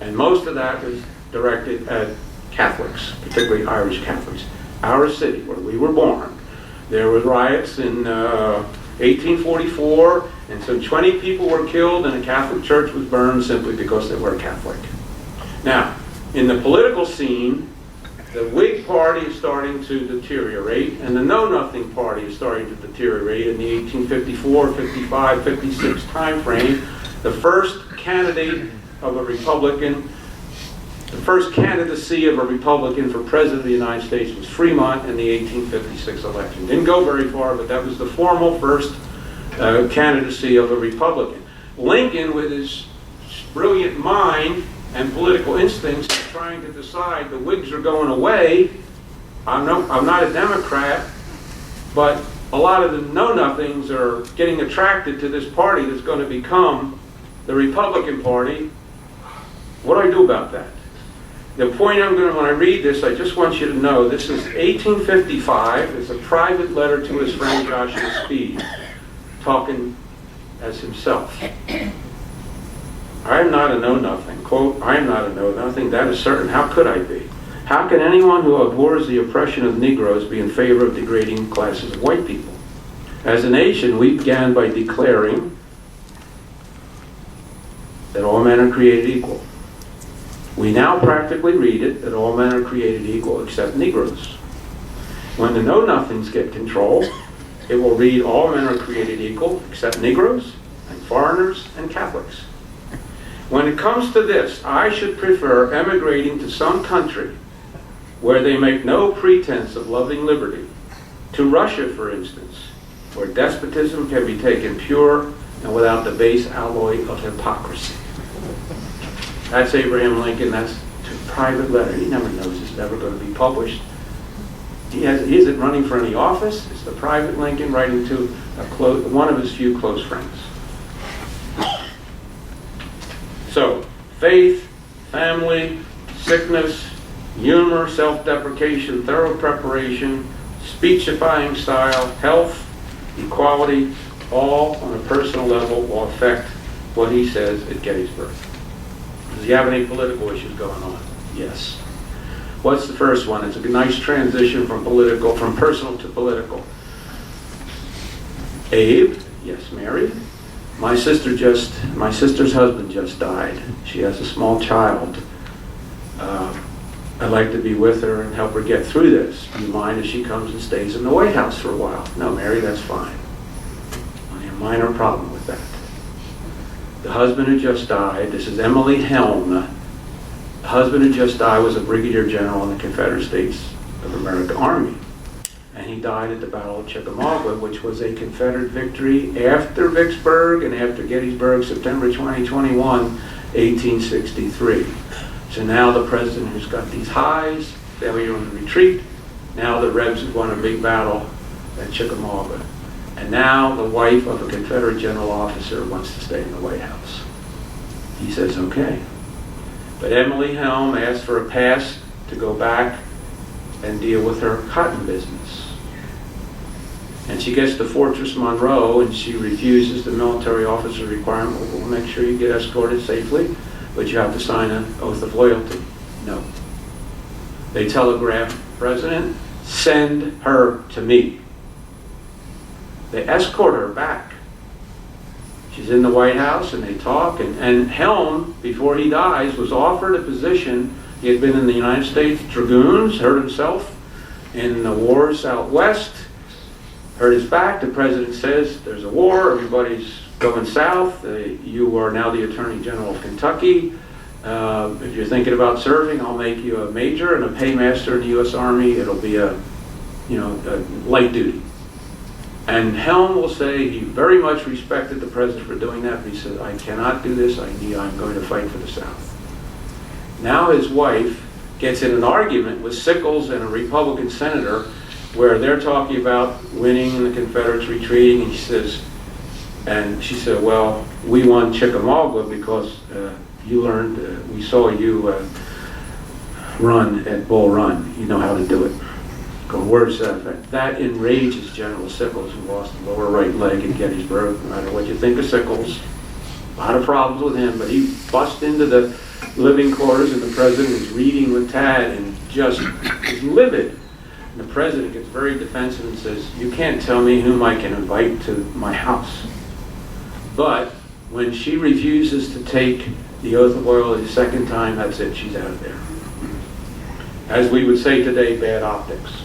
and most of that was directed at Catholics, particularly Irish Catholics. Our city, where we were born, there were riots in 1844, and some 20 people were killed, and a Catholic church was burned simply because they were Catholic. Now, in the political scene, the Whig Party is starting to deteriorate, and the Know-Nothing Party is starting to deteriorate in the 1854, 55, 56 time frame. The first candidate of a Republican, the first candidacy of a Republican for President of the United States was Fremont in the 1856 election. Didn't go very far, but that was the formal first candidacy of a Republican. Lincoln, with his brilliant mind and political instincts, trying to decide the Whigs are going away. I'm not a Democrat, but a lot of the Know-Nothings are getting attracted to this party that's going to become the Republican Party. What do I do about that? The point when I read this, I just want you to know, this is 1855. It's a private letter to his friend Joshua Speed, talking as himself. I am not a know-nothing. Quote, "I am not a know-nothing. That is certain. How could I be? How can anyone who abhors the oppression of Negroes be in favor of degrading classes of white people? As a nation, we began by declaring that all men are created equal. We now practically read it that all men are created equal except Negroes. When the know-nothings get control, it will read all men are created equal except Negroes and foreigners and Catholics. When it comes to this, I should prefer emigrating to some country where they make no pretense of loving liberty, to Russia, for instance, where despotism can be taken pure and without the base alloy of hypocrisy. That's Abraham Lincoln. That's a private letter. He never knows it's never going to be published. He isn't running for any office. It's the private Lincoln writing to one of his few close friends. So, faith, family, sickness, humor, self-deprecation, thorough preparation, speechifying style, health, equality, all on a personal level will affect what he says at Gettysburg. Does he have any political issues going on? Yes. What's the first one? It's a nice transition from personal to political. Abe, yes, Mary. My sister's husband just died. She has a small child. I'd like to be with her and help her get through this. Do you mind if she comes and stays in the White House for a while? No, Mary, that's fine. Only a minor problem with that. The husband who just died, this is Emily Helm. The husband who just died was a brigadier general in the Confederate States of America Army. And he died at the Battle of Chickamauga, which was a Confederate victory after Vicksburg and after Gettysburg, September 21, 1863. So now the president who's got these highs, failure on the retreat, now the Rebs have won a big battle at Chickamauga. And now the wife of a Confederate general officer wants to stay in the White House. He says, okay. But Emily Helm asked for a pass to go back and deal with her cotton business. And she gets to Fortress Monroe and she refuses the military officer requirement. We'll make sure you get escorted safely, but you have to sign an oath of loyalty. No. They telegraph the president, send her to me. They escort her back. She's in the White House and they talk. And Helm, before he dies, was offered a position. He had been in the United States Dragoons, hurt himself in the wars out west, hurt his back. The president says, there's a war, everybody's going south. You are now the Attorney General of Kentucky. If you're thinking about serving, I'll make you a major and a paymaster in the U.S. Army. It'll be a light duty. And Helm will say he very much respected the president for doing that, but he said, I cannot do this. I'm going to fight for the South. Now his wife gets in an argument with Sickles and a Republican senator where they're talking about winning and the Confederates retreating, and she said, well, we won Chickamauga because we saw you run at Bull Run. You know how to do it. Go words to that effect. That enrages General Sickles, who lost the lower right leg in Gettysburg. No matter what you think of Sickles, a lot of problems with him, but he busts into the living quarters and the president is reading with Tad and just is livid. And the president gets very defensive and says, you can't tell me whom I can invite to my house. But when she refuses to take the oath of loyalty the second time, that's it, she's out of there. As we would say today, bad optics.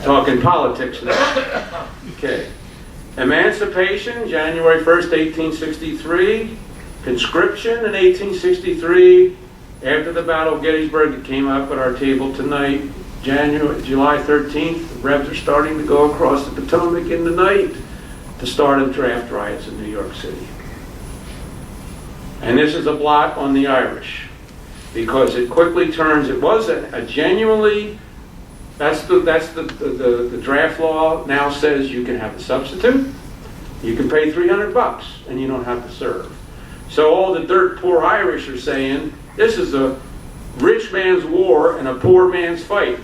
Talking politics now. Okay. Emancipation, January 1st, 1863. Conscription in 1863. After the Battle of Gettysburg, it came up at our table tonight. July 13th, the Rebs are starting to go across the Potomac in the night to start a draft riots in New York City. And this is a blot on the Irish, because it quickly turns, it was a genuinely, that's the draft law now says you can have a substitute, you can pay $300 and you don't have to serve. So all the dirt poor Irish are saying, this is a rich man's war and a poor man's fight.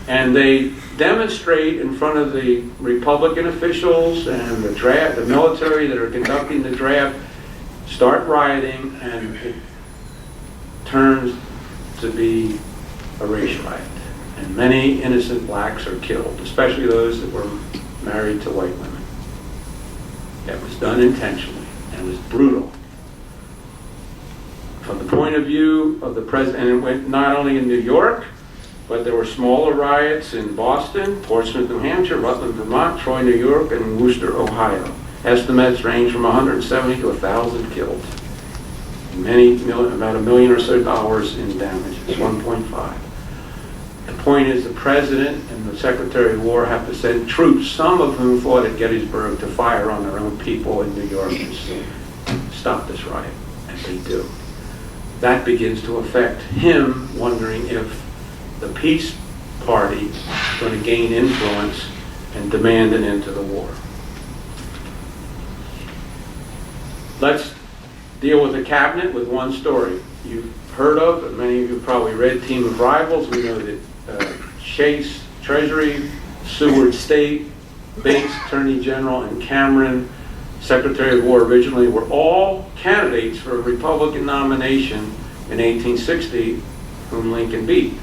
And they demonstrate in front of the Republican officials and the military that are conducting the draft, start rioting, and it turns to be a race riot. And many innocent blacks are killed, especially those that were married to white women. That was done intentionally and was brutal. From the point of view of the president, and it went not only in New York, but there were smaller riots in Boston, Portsmouth, New Hampshire, Rutledge, Vermont, Troy, New York, and Worcester, Ohio. Estimates range from 170 to 1,000 killed. About $1 million or so in damages, 1.5. The point is the president and the Secretary of War have to send troops, some of whom fought at Gettysburg, to fire on their own people in New York and stop this riot, and they do. That begins to affect him wondering if the peace party is going to gain influence and demand an end to the war. Let's deal with the cabinet with one story. You've heard of, and many of you have probably read, Team of Rivals. We know that Chase, Treasury, Seward, State, Bates, Attorney General, and Cameron, Secretary of War originally, were all candidates for a Republican nomination in 1860, whom Lincoln beat.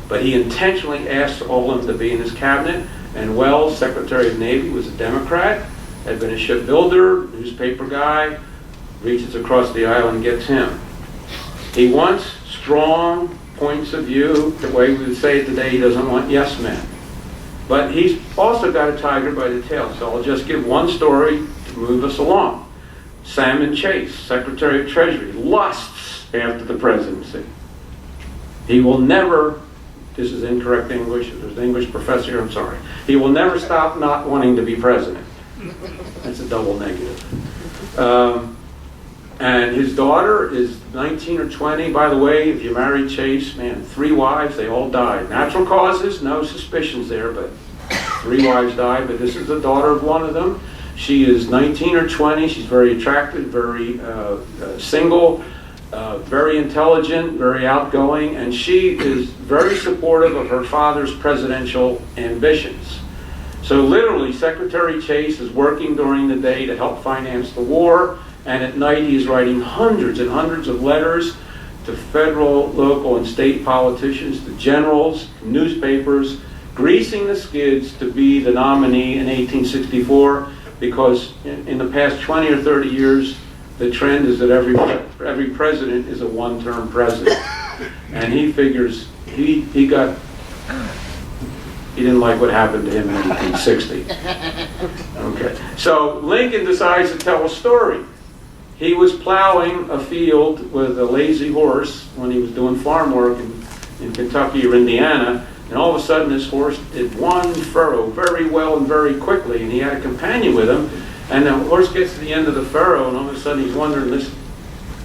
But he intentionally asked all of them to be in his cabinet, and Wells, Secretary of the Navy, was a Democrat, had been a shipbuilder, newspaper guy, reaches across the aisle and gets him. He wants strong points of view, the way we would say it today. He doesn't want yes men. But he's also got a tiger by the tail, so I'll just give one story to move us along. Salmon Chase, Secretary of Treasury, lusts after the presidency. He will never, this is incorrect English, if there's an English professor here, I'm sorry. He will never stop not wanting to be president. That's a double negative. And his daughter is 19 or 20. By the way, if you married Chase, man, 3 wives, they all died. Natural causes, no suspicions there, but 3 wives died. But this is the daughter of one of them. She is 19 or 20. She's very attractive, very single, very intelligent, very outgoing, and she is very supportive of her father's presidential ambitions. So literally, Secretary Chase is working during the day to help finance the war, and at night he is writing hundreds and hundreds of letters to federal, local, and state politicians, to generals, newspapers, greasing the skids to be the nominee in 1864, because in the past 20 or 30 years, the trend is that every president is a one-term president. And he figures he didn't like what happened to him in 1860. Okay. So Lincoln decides to tell a story. He was plowing a field with a lazy horse when he was doing farm work in Kentucky or Indiana, and all of a sudden this horse did one furrow very well and very quickly, and he had a companion with him, and the horse gets to the end of the furrow, and all of a sudden he's wondering, this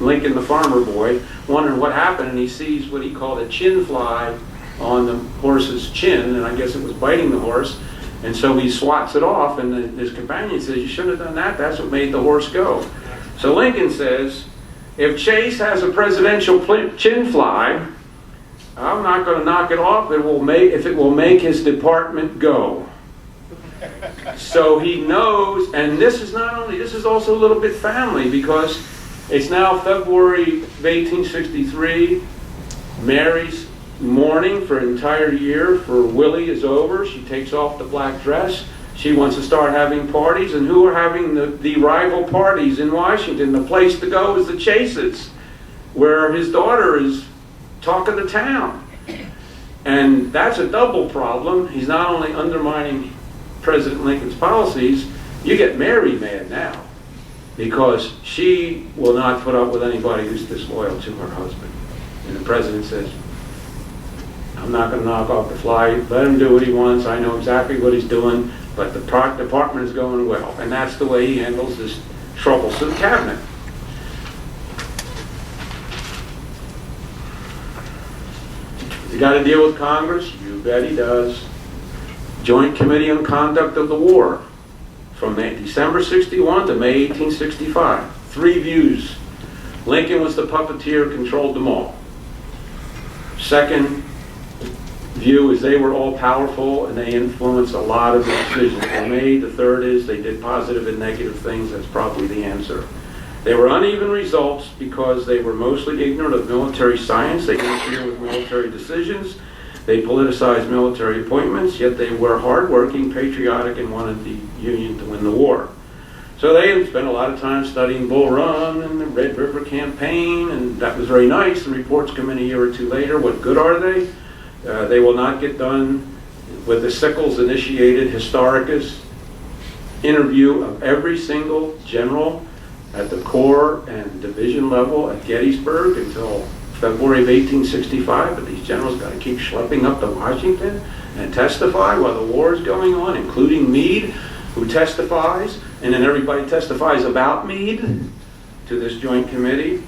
Lincoln the farmer boy, wondering what happened, and he sees what he called a chin fly on the horse's chin, and I guess it was biting the horse, and so he swats it off, and his companion says, you shouldn't have done that, that's what made the horse go. So Lincoln says, if Chase has a presidential chin fly, I'm not going to knock it off if it will make his department go. So he knows, and this is also a little bit family, because it's now February of 1863. Mary's mourning for an entire year for Willie is over. She takes off the black dress. She wants to start having parties, and who are having the rival parties in Washington? The place to go is the Chases, where his daughter is talk of the town. And that's a double problem. He's not only undermining President Lincoln's policies, you get Mary mad now, because she will not put up with anybody who's disloyal to her husband. And the president says, I'm not going to knock off the fly, let him do what he wants, I know exactly what he's doing, but the department is going well. And that's the way he handles this troublesome cabinet. He got to deal with Congress? You bet he does. Joint Committee on Conduct of the War from December 61 to May 1865. 3 views. Lincoln was the puppeteer, controlled them all. Second view is they were all powerful and they influenced a lot of the decisions they made. The third is they did positive and negative things. That's probably the answer. They were uneven results because they were mostly ignorant of military science. They interfered with military decisions. They politicized military appointments, yet they were hardworking, patriotic, and wanted the Union to win the war. So they spent a lot of time studying Bull Run and the Red River Campaign, and that was very nice. The reports come in a year or two later. What good are they? They will not get done with the Sickles-initiated Historicus interview of every single general at the corps and division level at Gettysburg until February of 1865, but these generals got to keep schlepping up to Washington and testify while the war is going on, including Meade, who testifies, and then everybody testifies about Meade to this joint committee.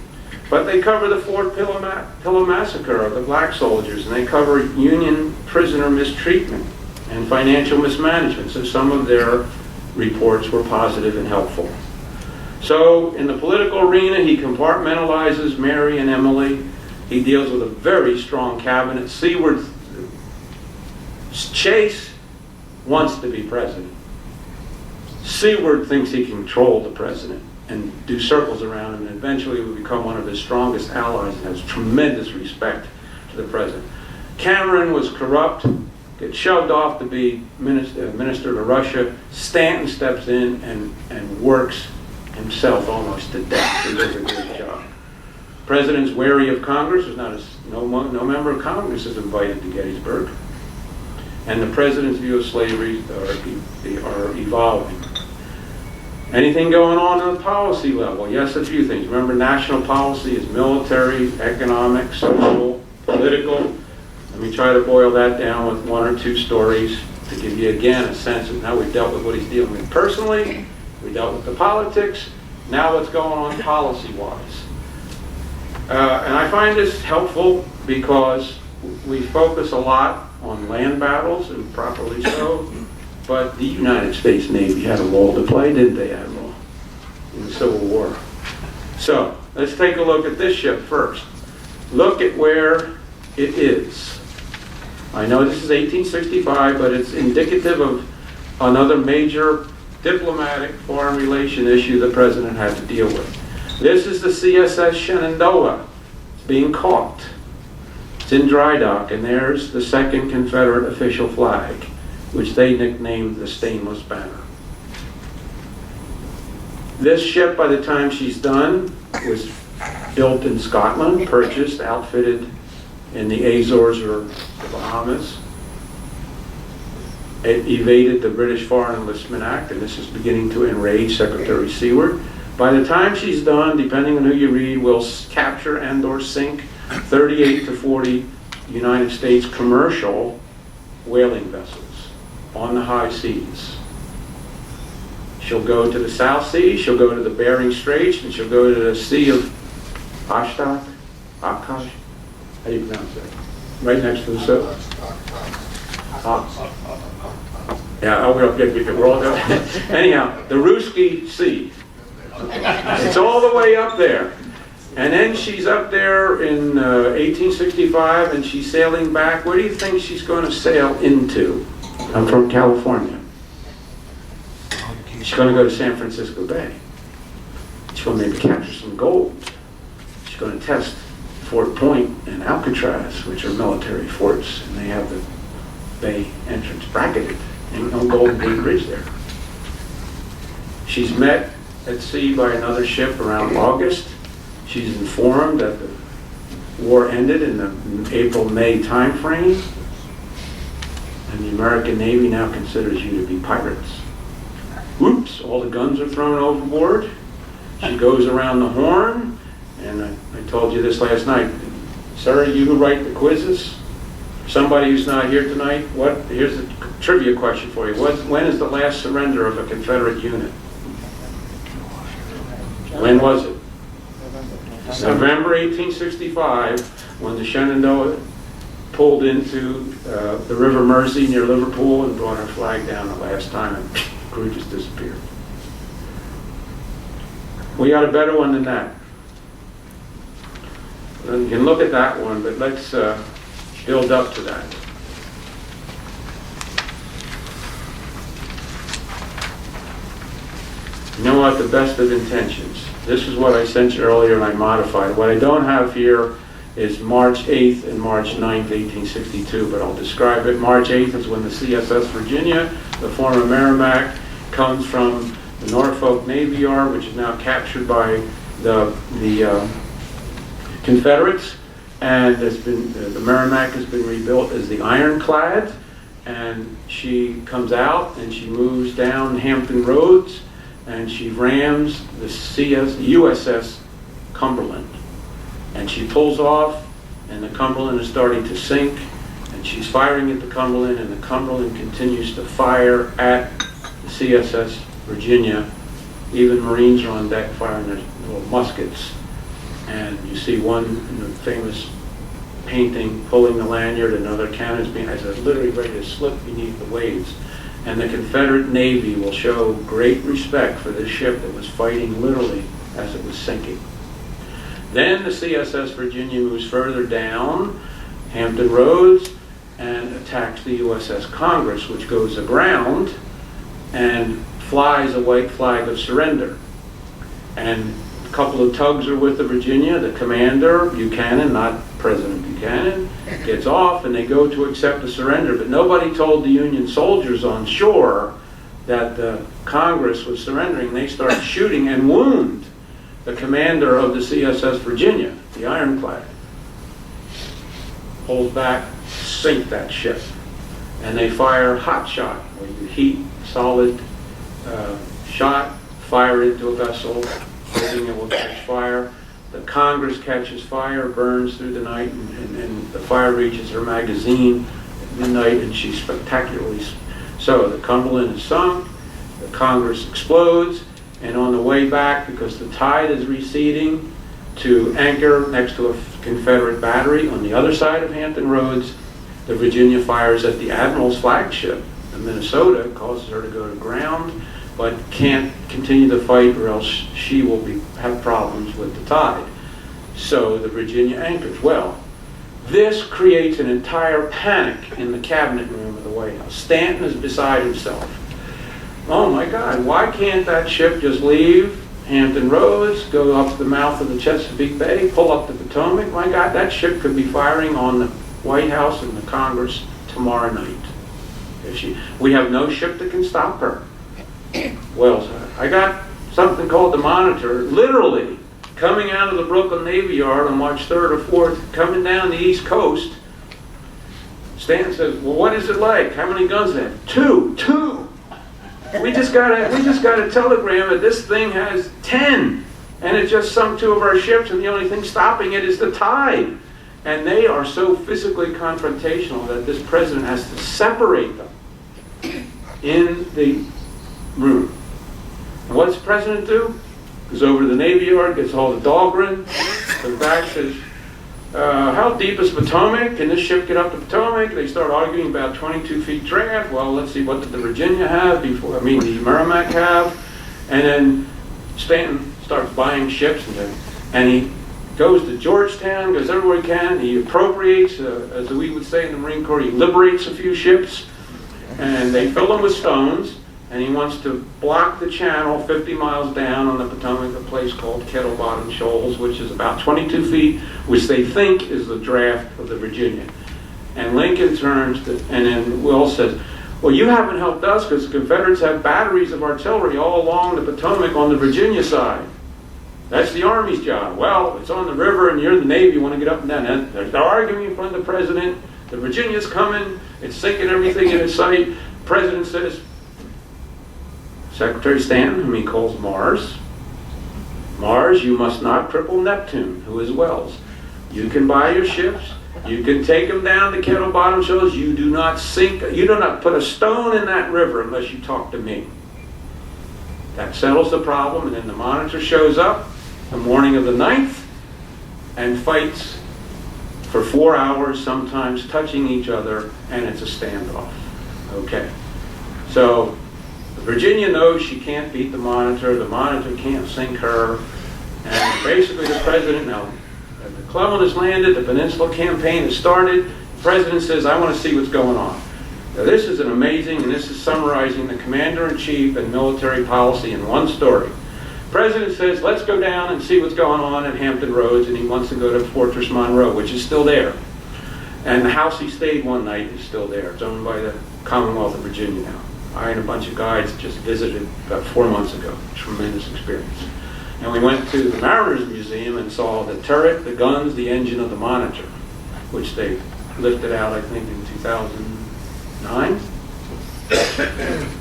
But they cover the Fort Pillow Massacre of the black soldiers, and they cover Union prisoner mistreatment and financial mismanagement, so some of their reports were positive and helpful. So in the political arena, he compartmentalizes Mary and Emily. He deals with a very strong cabinet. Seward Chase wants to be president. Seward thinks he can control the president and do circles around him, and eventually will become one of his strongest allies and has tremendous respect to the president. Cameron was corrupt, gets shoved off to be minister to Russia. Stanton steps in and works himself almost to death. He does a great job. President's wary of Congress. No member of Congress is invited to Gettysburg. And the president's view of slavery are evolving. Anything going on the policy level? Yes, a few things. Remember, national policy is military, economic, social, political. Let me try to boil that down with one or two stories to give you, again, a sense of how we've dealt with what he's dealing with personally. We dealt with the politics. Now what's going on policy-wise? And I find this helpful because we focus a lot on land battles, and properly so, but the United States Navy had a role to play, didn't they, Admiral, in the Civil War? So let's take a look at this ship first. Look at where it is. I know this is 1865, but it's indicative of another major diplomatic foreign relation issue the president had to deal with. This is the CSS Shenandoah. It's being caulked. It's in dry dock, and there's the second Confederate official flag, which they nicknamed the Stainless Banner. This ship, by the time she's done, was built in Scotland, purchased, outfitted in the Azores or the Bahamas. It evaded the British Foreign Enlistment Act, and this is beginning to enrage Secretary Seward. By the time she's done, depending on who you read, we'll capture and or sink 38 to 40 United States commercial whaling vessels on the high seas. She'll go to the South Sea, she'll go to the Bering Straits, and she'll go to the Sea of Akash? How do you pronounce that? Right next to the sea. Yeah, we're all done. Anyhow, the Ruski Sea. It's all the way up there. And then she's up there in 1865, and she's sailing back. Where do you think she's going to sail into? I'm from California. She's going to go to San Francisco Bay. She's going to maybe capture some gold. She's going to test Fort Point and Alcatraz, which are military forts, and they have the bay entrance bracketed. Ain't no Golden Gate Bridge there. She's met at sea by another ship around August. She's informed that the war ended in the April-May time frame, and the American Navy now considers you to be pirates. Whoops, all the guns are thrown overboard. She goes around the horn, and I told you this last night. Sir, you who write the quizzes, somebody who's not here tonight, here's a trivia question for you. When is the last surrender of a Confederate unit? When was it? November 1865, when the Shenandoah pulled into the River Mersey near Liverpool and brought her flag down the last time, and crew just disappeared. We got a better one than that. You can look at that one, but let's build up to that. You know what? The best of intentions. This is what I sent you earlier and I modified. What I don't have here is March 8th and March 9th, 1862, but I'll describe it. March 8th is when the CSS Virginia, the former Merrimack, comes from the Norfolk Navy Yard, which is now captured by the Confederates, and the Merrimack has been rebuilt as the Ironclad, and she comes out and she moves down Hampton Roads and she rams the USS Cumberland, and she pulls off, and the Cumberland is starting to sink, and she's firing at the Cumberland, and the Cumberland continues to fire at the CSS Virginia. Even Marines are on deck firing their little muskets. And you see one in the famous painting pulling the lanyard, another cannon's being literally ready to slip beneath the waves. And the Confederate Navy will show great respect for this ship that was fighting literally as it was sinking. Then the CSS Virginia moves further down Hampton Roads and attacks the USS Congress, which goes aground and flies a white flag of surrender. And a couple of tugs are with the Virginia. The commander, Buchanan, not President Buchanan, gets off, and they go to accept the surrender. But nobody told the Union soldiers on shore that the Congress was surrendering. They start shooting and wound the commander of the CSS Virginia, the Ironclad. Pulls back, sink that ship. And they fire hot shot, where you heat solid shot, fire into a vessel, hoping it will catch fire. The Congress catches fire, burns through the night, and the fire reaches her magazine at midnight, and she's spectacularly. So the Cumberland is sunk, the Congress explodes, and on the way back, because the tide is receding, to anchor next to a Confederate battery on the other side of Hampton Roads, the Virginia fires at the Admiral's flagship, the Minnesota, causes her to go to ground, but can't continue the fight or else she will have problems with the tide. So the Virginia anchors. Well, this creates an entire panic in the cabinet room of the White House. Stanton is beside himself. Oh my God, why can't that ship just leave Hampton Roads, go up to the mouth of the Chesapeake Bay, pull up the Potomac? My God, that ship could be firing on the White House and the Congress tomorrow night. We have no ship that can stop her. Well, I got something called the Monitor, literally coming out of the Brooklyn Navy Yard on March 3rd or 4th, coming down the East Coast. Stanton says, well, what is it like? How many guns they have? Two. We just got a telegram that this thing has 10, and it just sunk 2 of our ships, and the only thing stopping it is the tide. And they are so physically confrontational that this president has to separate them in the room. And what does the president do? Goes over to the Navy Yard, gets hold of Dahlgren, comes back, says, how deep is Potomac? Can this ship get up to Potomac? They start arguing about 22 feet draft. Well, let's see, what did the Virginia have before, the Merrimack have? And then Stanton starts buying ships, and he goes to Georgetown, goes everywhere he can. He appropriates, as we would say in the Marine Corps, he liberates a few ships, and they fill them with stones. And he wants to block the channel 50 miles down on the Potomac, a place called Kettle Bottom Shoals, which is about 22 feet, which they think is the draft of the Virginia. And Lincoln turns to, and then Will says, well, you haven't helped us because the Confederates have batteries of artillery all along the Potomac on the Virginia side. That's the Army's job. Well, it's on the river and you're the Navy, you want to get up and down. And they're arguing in front of the president. The Virginia's coming, it's sinking everything in its sight. The president says, Secretary Stanton, whom he calls Mars, you must not cripple Neptune, who is Wells. You can buy your ships, you can take them down to Kettle Bottom Shoals, you do not put a stone in that river unless you talk to me. That settles the problem, and then the Monitor shows up the morning of the 9th and fights for 4 hours, sometimes touching each other, and it's a standoff. Okay. So Virginia knows she can't beat the Monitor can't sink her, and basically the president, now, the Cleveland has landed, the Peninsula Campaign has started, the president says, I want to see what's going on. Now this is an amazing, and this is summarizing the commander-in-chief and military policy in one story. President says, let's go down and see what's going on at Hampton Roads, and he wants to go to Fortress Monroe, which is still there. And the house he stayed one night is still there. It's owned by the Commonwealth of Virginia now. I and a bunch of guides just visited about 4 months ago. Tremendous experience. And we went to the Mariners Museum and saw the turret, the guns, the engine of the Monitor, which they lifted out, I think, in 2009.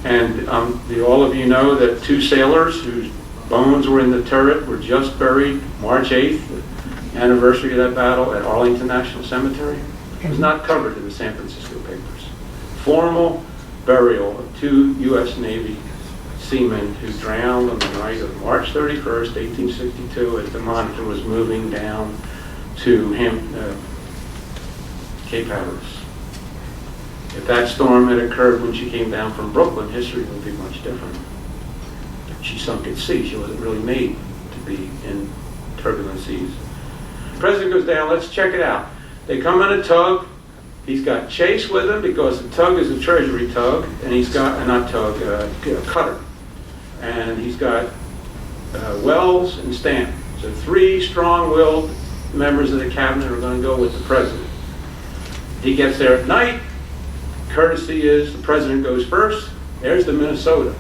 And all of you know that 2 sailors whose bones were in the turret were just buried March 8th, the anniversary of that battle at Arlington National Cemetery. It was not covered in the San Francisco papers. Formal burial of 2 U.S. Navy seamen who drowned on the night of March 31st, 1862, as the Monitor was moving down to Cape Hatteras. If that storm had occurred when she came down from Brooklyn, history would be much different. She sunk at sea. She wasn't really made to be in turbulent seas. The president goes down, let's check it out. They come in a tug. He's got Chase with him because the tug is a Treasury tug, and he's got, a cutter. And he's got Wells and Stanton. So 3 strong-willed members of the cabinet are going to go with the president. He gets there at night. Courtesy is the president goes first. There's the Minnesota.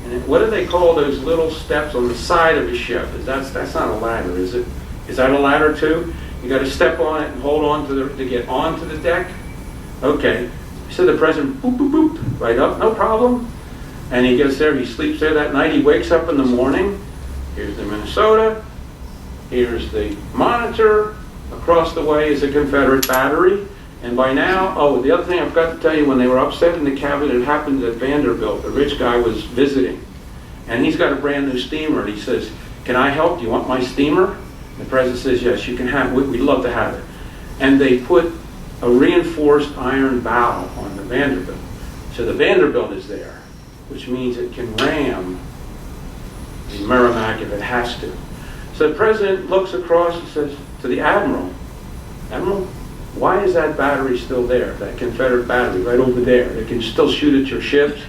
And what do they call those little steps on the side of a ship? That's not a ladder, is it? Is that a ladder too? You got to step on it and hold on to get onto the deck. Okay. So the president, boop, boop, boop, right up, no problem. And he gets there, he sleeps there that night, he wakes up in the morning. Here's the Minnesota, here's the Monitor, across the way is a Confederate battery. And by now, oh, the other thing I forgot to tell you, when they were upset in the cabinet, it happened at Vanderbilt. The rich guy was visiting. And he's got a brand new steamer, and he says, can I help? Do you want my steamer? The president says, yes, you can have it. We'd love to have it. And they put a reinforced iron bow on the Vanderbilt. So the Vanderbilt is there, which means it can ram the Merrimack if it has to. So the president looks across and says to the admiral, Admiral, why is that battery still there, that Confederate battery right over there? They can still shoot at your ships.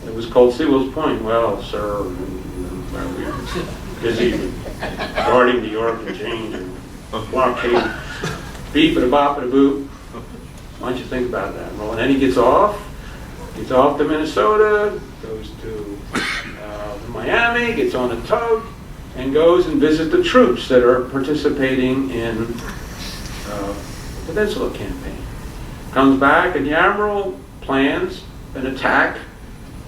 It was called Sewell's Point. Well, sir, we were busy guarding New York and change and blockade, beep and a bop and a boop. Why don't you think about that? Well, and then he gets off to Minnesota, goes to Miami, gets on a tug, and goes and visits the troops that are participating in the Peninsula Campaign. Comes back, and the admiral plans an attack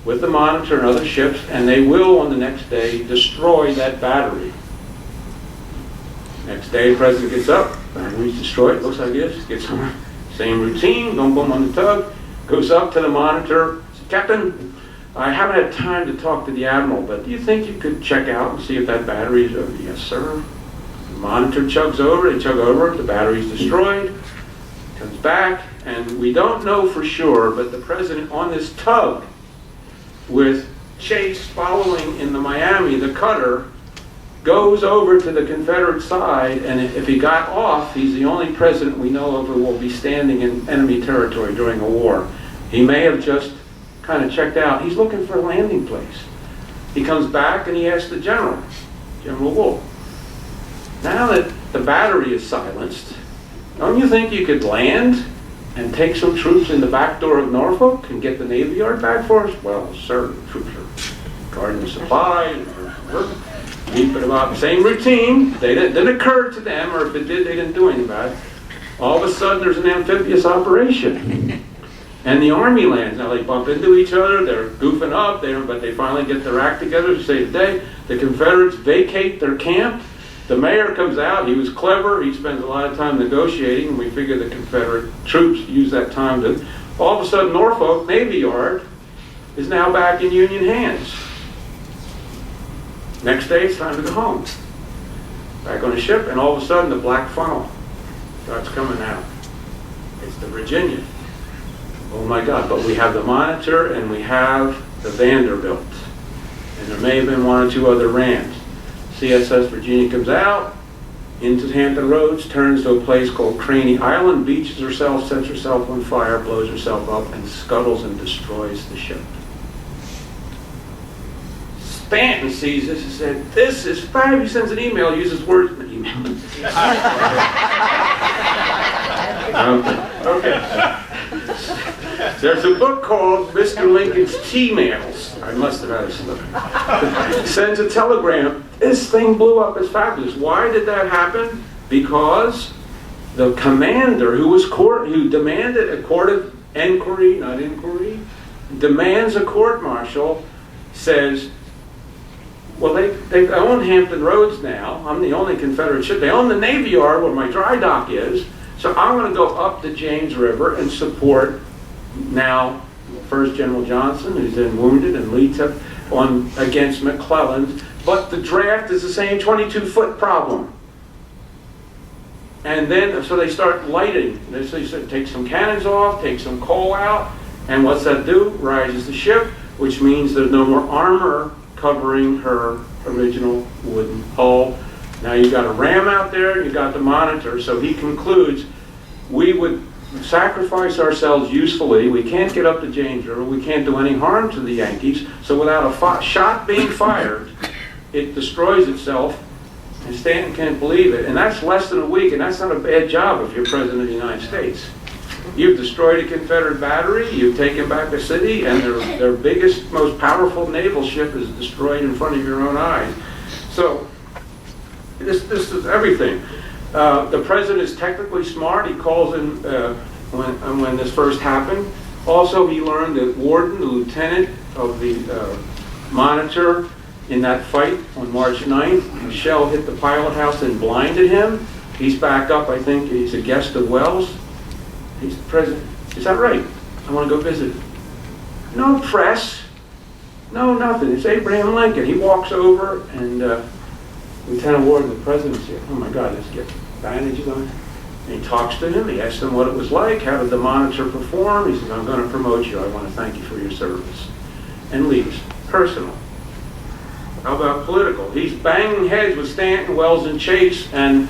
with the Monitor and other ships, and they will, on the next day, destroy that battery. Next day, the president gets up, battery's destroyed, looks like this, gets on, same routine, boom, boom on the tug, goes up to the Monitor, says, Captain, I haven't had time to talk to the admiral, but do you think you could check out and see if that battery is over? Yes, sir. The Monitor chugs over, they chug over, the battery's destroyed, comes back, and we don't know for sure, but the president on this tug with Chase following in the Miami, the cutter, goes over to the Confederate side, and if he got off, he's the only president we know of who will be standing in enemy territory during a war. He may have just kind of checked out. He's looking for a landing place. He comes back and he asks the general, General Wolfe, now that the battery is silenced, don't you think you could land and take some troops in the back door of Norfolk and get the Navy Yard back for us? Well, sir, the troops are guarding the supply, keep it about the same routine. They didn't occur to them, or if it did, they didn't do anything about it. All of a sudden, there's an amphibious operation. And the Army lands. Now, they bump into each other, they're goofing up, but they finally get their act together to say today, the Confederates vacate their camp. The mayor comes out, he was clever, he spends a lot of time negotiating, and we figure the Confederate troops use that time to... All of a sudden, Norfolk Navy Yard is now back in Union hands. Next day, it's time to go home. Back on the ship, and all of a sudden, the black funnel starts coming out. It's the Virginia. Oh my God, but we have the Monitor, and we have the Vanderbilt. And there may have been one or two other rams. CSS Virginia comes out, into Hampton Roads, turns to a place called Craney Island, beaches herself, sets herself on fire, blows herself up, and scuttles and destroys the ship. Stanton sees this and said, "This is fab." He sends an email, uses words in the email. Okay. There's a book called Mr. Lincoln's T-Mails. I must have had a slip. Sends a telegram. This thing blew up. It's fabulous. Why did that happen? Because the commander who demanded a court of inquiry, not inquiry, demands a court-martial, says, well, they own Hampton Roads now. I'm the only Confederate ship. They own the Navy Yard where my dry dock is. So I'm going to go up the James River and support now First General Johnson, who's then wounded, and leads up against McClellan. But the draft is the same 22-foot problem. And then, so they start lighting. They say, take some cannons off, take some coal out, and what's that do? Rises the ship, which means there's no more armor covering her original wooden hull. Now you got a ram out there, you got the Monitor, so he concludes, we would sacrifice ourselves usefully, we can't get up to James River, we can't do any harm to the Yankees, so without a shot being fired, it destroys itself, and Stanton can't believe it, and that's less than a week, and that's not a bad job if you're President of the United States. You've destroyed a Confederate battery, you've taken back a city, and their biggest, most powerful naval ship is destroyed in front of your own eyes. So, this is everything. The president is technically smart. He calls in when this first happened. Also, he learned that Worden, the lieutenant of the Monitor, in that fight on March 9th, a shell hit the pilot house and blinded him. He's back up, I think. He's a guest of Wells. He's the president. Is that right? I want to go visit him. No press. No, nothing. It's Abraham Lincoln. He walks over and Lieutenant Worden, the president, said, oh my God, let's get bandages on. And he talks to him. He asks him what it was like. How did the Monitor perform? He says, I'm going to promote you. I want to thank you for your service. And leaves. Personal. How about political? He's banging heads with Stanton, Wells, and Chase, and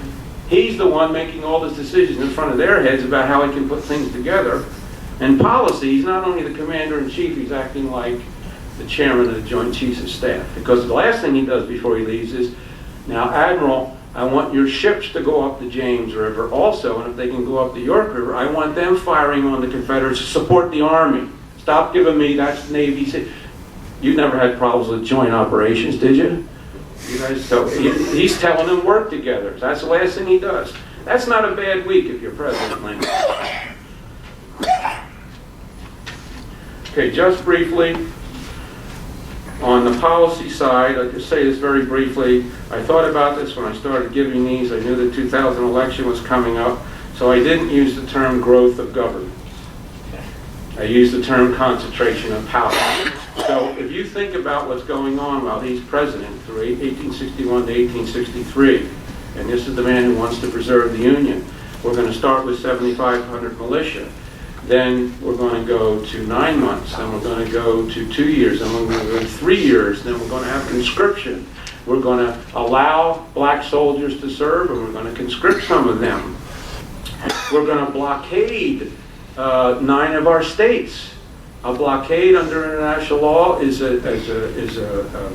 he's the one making all these decisions in front of their heads about how he can put things together. And policy, he's not only the commander-in-chief, he's acting like the chairman of the Joint Chiefs of Staff. Because the last thing he does before he leaves is, now, Admiral, I want your ships to go up the James River also, and if they can go up the York River, I want them firing on the Confederates to support the Army. Stop giving me that Navy. You never had problems with joint operations, did you? You guys, so he's telling them work together. That's the last thing he does. That's not a bad week if you're President Lincoln. Okay, just briefly, on the policy side, I'll just say this very briefly. I thought about this when I started giving these. I knew the 2000 election was coming up, so I didn't use the term growth of government. I used the term concentration of power. So if you think about what's going on while he's president through 1861 to 1863, and this is the man who wants to preserve the Union, we're going to start with 7,500 militia. Then we're going to go to 9 months, then we're going to go to 2 years, then we're going to go to 3 years, then we're going to have conscription. We're going to allow black soldiers to serve, and we're going to conscript some of them. We're going to blockade 9 of our states. A blockade under international law is a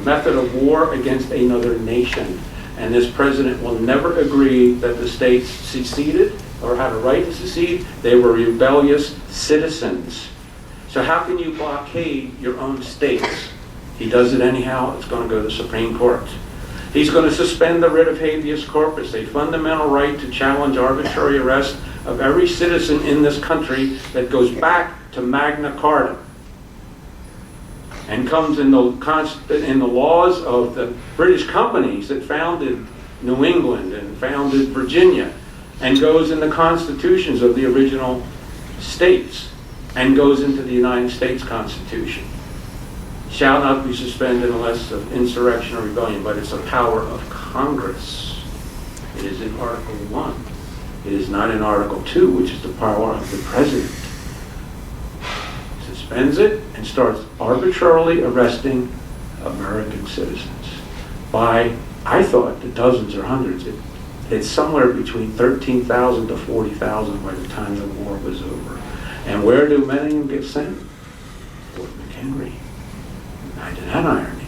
method of war against another nation. And this president will never agree that the states seceded or had a right to secede. They were rebellious citizens. So how can you blockade your own states? He does it anyhow. It's going to go to the Supreme Court. He's going to suspend the writ of habeas corpus, a fundamental right to challenge arbitrary arrest of every citizen in this country that goes back to Magna Carta and comes in the laws of the British companies that founded New England and founded Virginia, and goes in the constitutions of the original states, and goes into the United States Constitution. Shall not be suspended unless of insurrection or rebellion, but it's a power of Congress. It is in Article 1. It is not in Article 2, which is the power of the President. Suspends it and starts arbitrarily arresting American citizens by, I thought, the dozens or hundreds. it's somewhere between 13,000 to 40,000 by the time the war was over. And where do many of them get sent? Fort McHenry. Imagine that irony.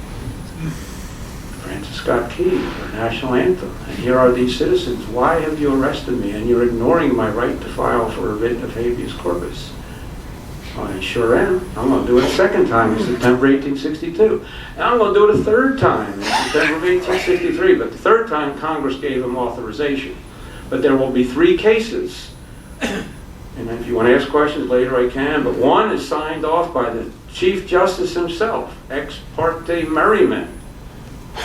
Francis Scott Key, our national anthem. And here are these citizens. Why have you arrested me? And you're ignoring my right to file for a writ of habeas corpus. Well, I sure am. I'm going to do it a second time in September 1862. And I'm going to do it a third time in September of 1863. But the third time, Congress gave them authorization. But there will be 3 cases. And if you want to ask questions later, I can. But one is signed off by the Chief Justice himself, ex parte Merriman.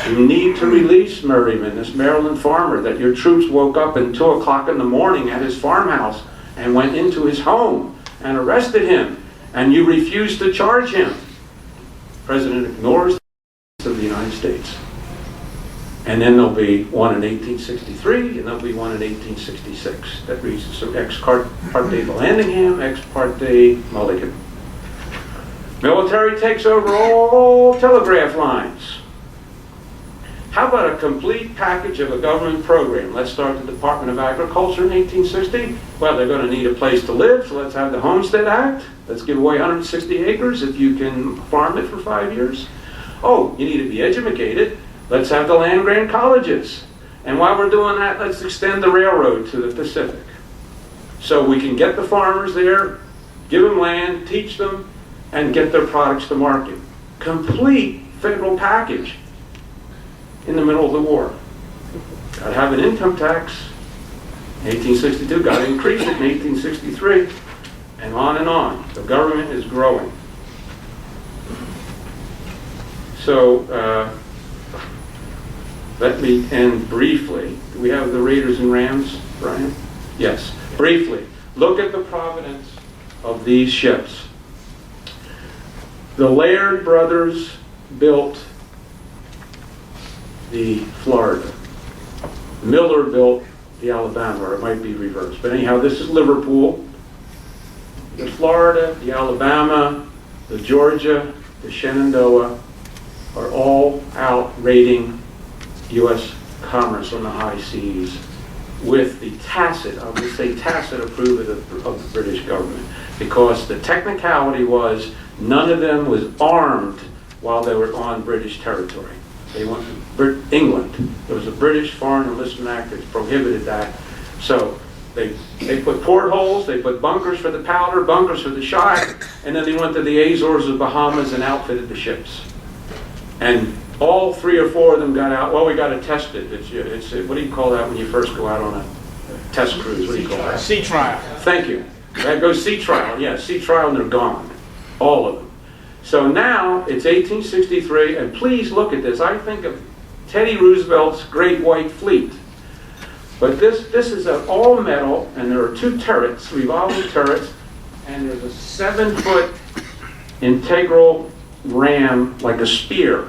You need to release Merriman, this Maryland farmer, that your troops woke up at 2 o'clock in the morning at his farmhouse and went into his home and arrested him, and you refused to charge him. The President ignores the of the United States. And then there'll be one in 1863, and there'll be one in 1866 that reads ex parte Vallandigham, ex parte Mulligan. Military takes over all telegraph lines. How about a complete package of a government program? Let's start the Department of Agriculture in 1860. Well, they're going to need a place to live, so let's have the Homestead Act. Let's give away 160 acres if you can farm it for 5 years. Oh, you need to be educated. Let's have the land-grant colleges. And while we're doing that, let's extend the railroad to the Pacific. So we can get the farmers there, give them land, teach them, and get their products to market. Complete federal package. In the middle of the war. Got to have an income tax. 1862, got to increase it in 1863, and on and on. The government is growing. So, let me end briefly. Do we have the Raiders and Rams, Brian? Yes. Briefly, look at the provenance of these ships. The Laird brothers built the Florida. Miller built the Alabama, or it might be reversed. But anyhow, this is Liverpool. The Florida, the Alabama, the Georgia, the Shenandoah are all out raiding U.S. commerce on the high seas with the tacit, I would say tacit approval of the British government. Because the technicality was none of them was armed while they were on British territory. They went to England. There was a British Foreign Enlistment Act that prohibited that. So they put portholes, they put bunkers for the powder, bunkers for the shot, and then they went to the Azores or Bahamas and outfitted the ships. And all 3 or 4 of them got out. Well, we got to test it. It's what do you call that when you first go out on a test cruise? What do you call that? Sea trial. Thank you. That goes sea trial. Yeah, sea trial, and they're gone. All of them. So now it's 1863, and please look at this. I think of Teddy Roosevelt's Great White Fleet. But this is an all metal, and there are 2 turrets, revolving turrets, and there's a 7-foot integral ram, like a spear,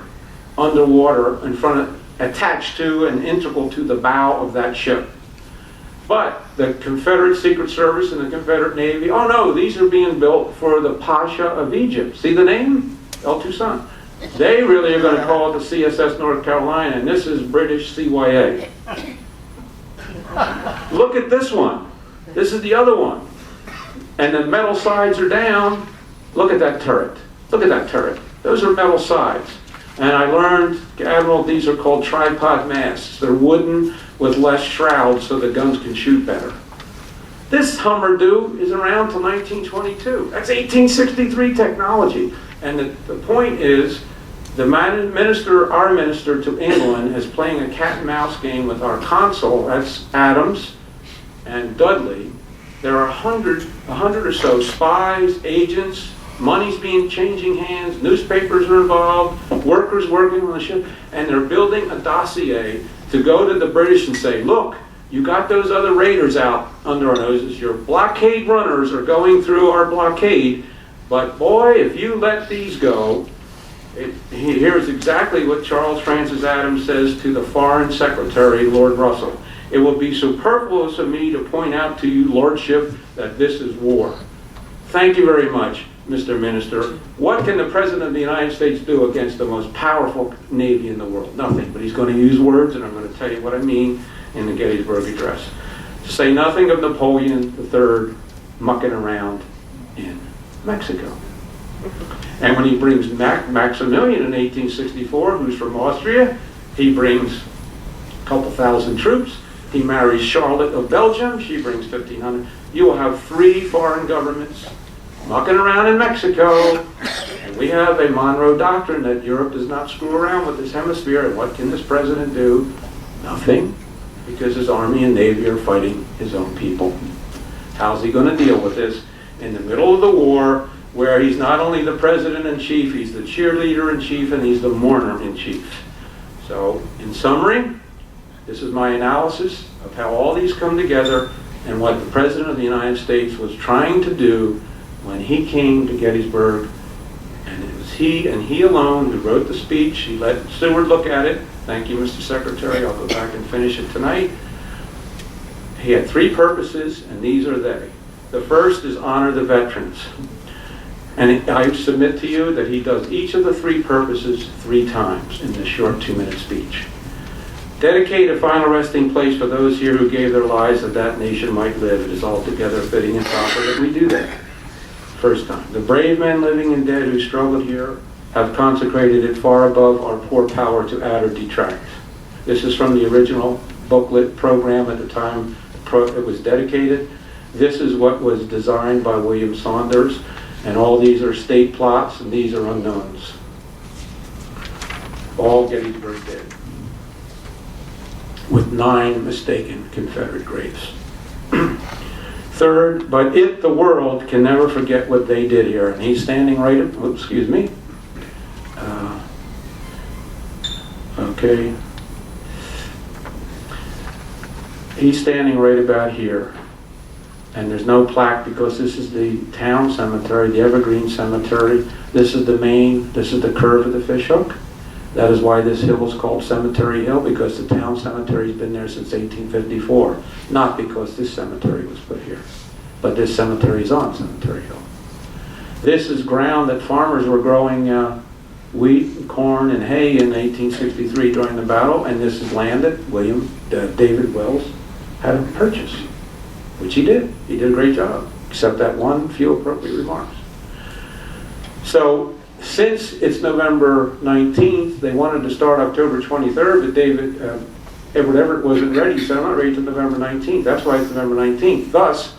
underwater in front of, attached to and integral to the bow of that ship. But the Confederate Secret Service and the Confederate Navy, oh no, these are being built for the Pasha of Egypt. See the name? El Toussaint. They really are going to call it the CSS North Carolina, and this is British CYA. Look at this one. This is the other one. And the metal sides are down. Look at that turret. Look at that turret. Those are metal sides. And I learned, Admiral, these are called tripod masts. They're wooden with less shrouds so the guns can shoot better. This Hummer-Do is around till 1922. That's 1863 technology. And the point is, our minister to England is playing a cat and mouse game with our consul, that's Adams and Dudley. There are 100 or so spies, agents, money's changing hands, newspapers are involved, workers working on the ship, and they're building a dossier to go to the British and say, look, you got those other raiders out under our noses, your blockade runners are going through our blockade, but boy, if you let these go, here's exactly what Charles Francis Adams says to the Foreign Secretary, Lord Russell. It will be superfluous of me to point out to you, Lordship, that this is war. Thank you very much, Mr. Minister. What can the President of the United States do against the most powerful Navy in the world? Nothing, but he's going to use words, and I'm going to tell you what I mean. in the Gettysburg Address. To say nothing of Napoleon III mucking around in Mexico. And when he brings Maximilian in 1864, who's from Austria, he brings a couple thousand troops. He marries Charlotte of Belgium. She brings 1,500. You will have 3 foreign governments mucking around in Mexico. And we have a Monroe Doctrine that Europe does not screw around with this hemisphere. And what can this president do? Nothing. Because his army and navy are fighting his own people. How's he going to deal with this in the middle of the war, where he's not only the president-in-chief, he's the cheerleader-in-chief, and he's the mourner-in-chief? So, in summary, this is my analysis of how all these come together and what the President of the United States was trying to do when he came to Gettysburg. And it was he and he alone who wrote the speech. He let Seward look at it. Thank you, Mr. Secretary. I'll go back and finish it tonight. He had 3 purposes, and these are they. The first is honor the veterans. And I submit to you that he does each of the 3 purposes 3 times in this short 2-minute speech. Dedicate a final resting place for those here who gave their lives that that nation might live. It is altogether fitting and proper that we do that. First time. The brave men living and dead who struggled here have consecrated it far above our poor power to add or detract. This is from the original booklet program at the time it was dedicated. This is what was designed by William Saunders, and all these are state plots, and these are unknowns. All Gettysburg dead, with 9 mistaken Confederate graves. Third, but it, the world, can never forget what they did here. And he's standing right, excuse me. Okay. He's standing right about here. And there's no plaque because this is the town cemetery, the Evergreen Cemetery. This is the main, this is the curve of the fishhook. That is why this hill is called Cemetery Hill, because the town cemetery has been there since 1854. Not because this cemetery was put here, but this cemetery is on Cemetery Hill. This is ground that farmers were growing wheat, corn, and hay in 1863 during the battle, and this is land that David Wells had to purchase, which he did. He did a great job, except that one few appropriate remarks. So, since it's November 19th, they wanted to start October 23rd, but Edward Everett wasn't ready. He said, I'm not ready until November 19th. That's why it's November 19th. Thus,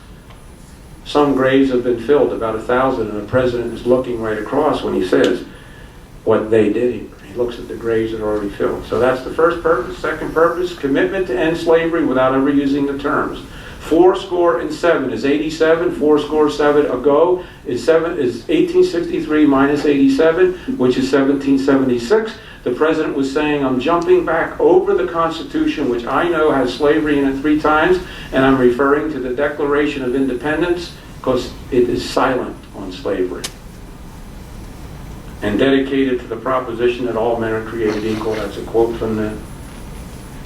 some graves have been filled, about 1,000, and the president is looking right across when he says what they did. He looks at the graves that are already filled. So that's the first purpose. Second purpose, commitment to end slavery without ever using the terms. 4score and 7 is 87. 4score ago is 1863 minus 87, which is 1776. The president was saying, I'm jumping back over the Constitution, which I know has slavery in it 3 times, and I'm referring to the Declaration of Independence because it is silent on slavery. And dedicated to the proposition that all men are created equal. That's a quote from the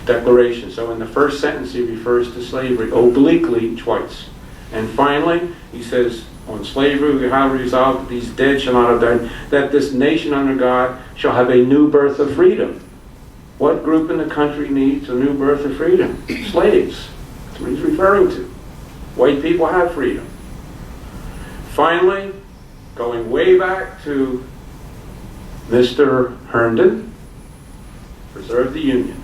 Declaration. So in the first sentence he refers to slavery obliquely twice. And finally he says, on slavery we have resolved that these dead shall not have died, that this nation under God shall have a new birth of freedom. What group in the country needs a new birth of freedom? Slaves. That's what he's referring to. White people have freedom. Finally, going way back to Mr. Herndon, preserve the Union.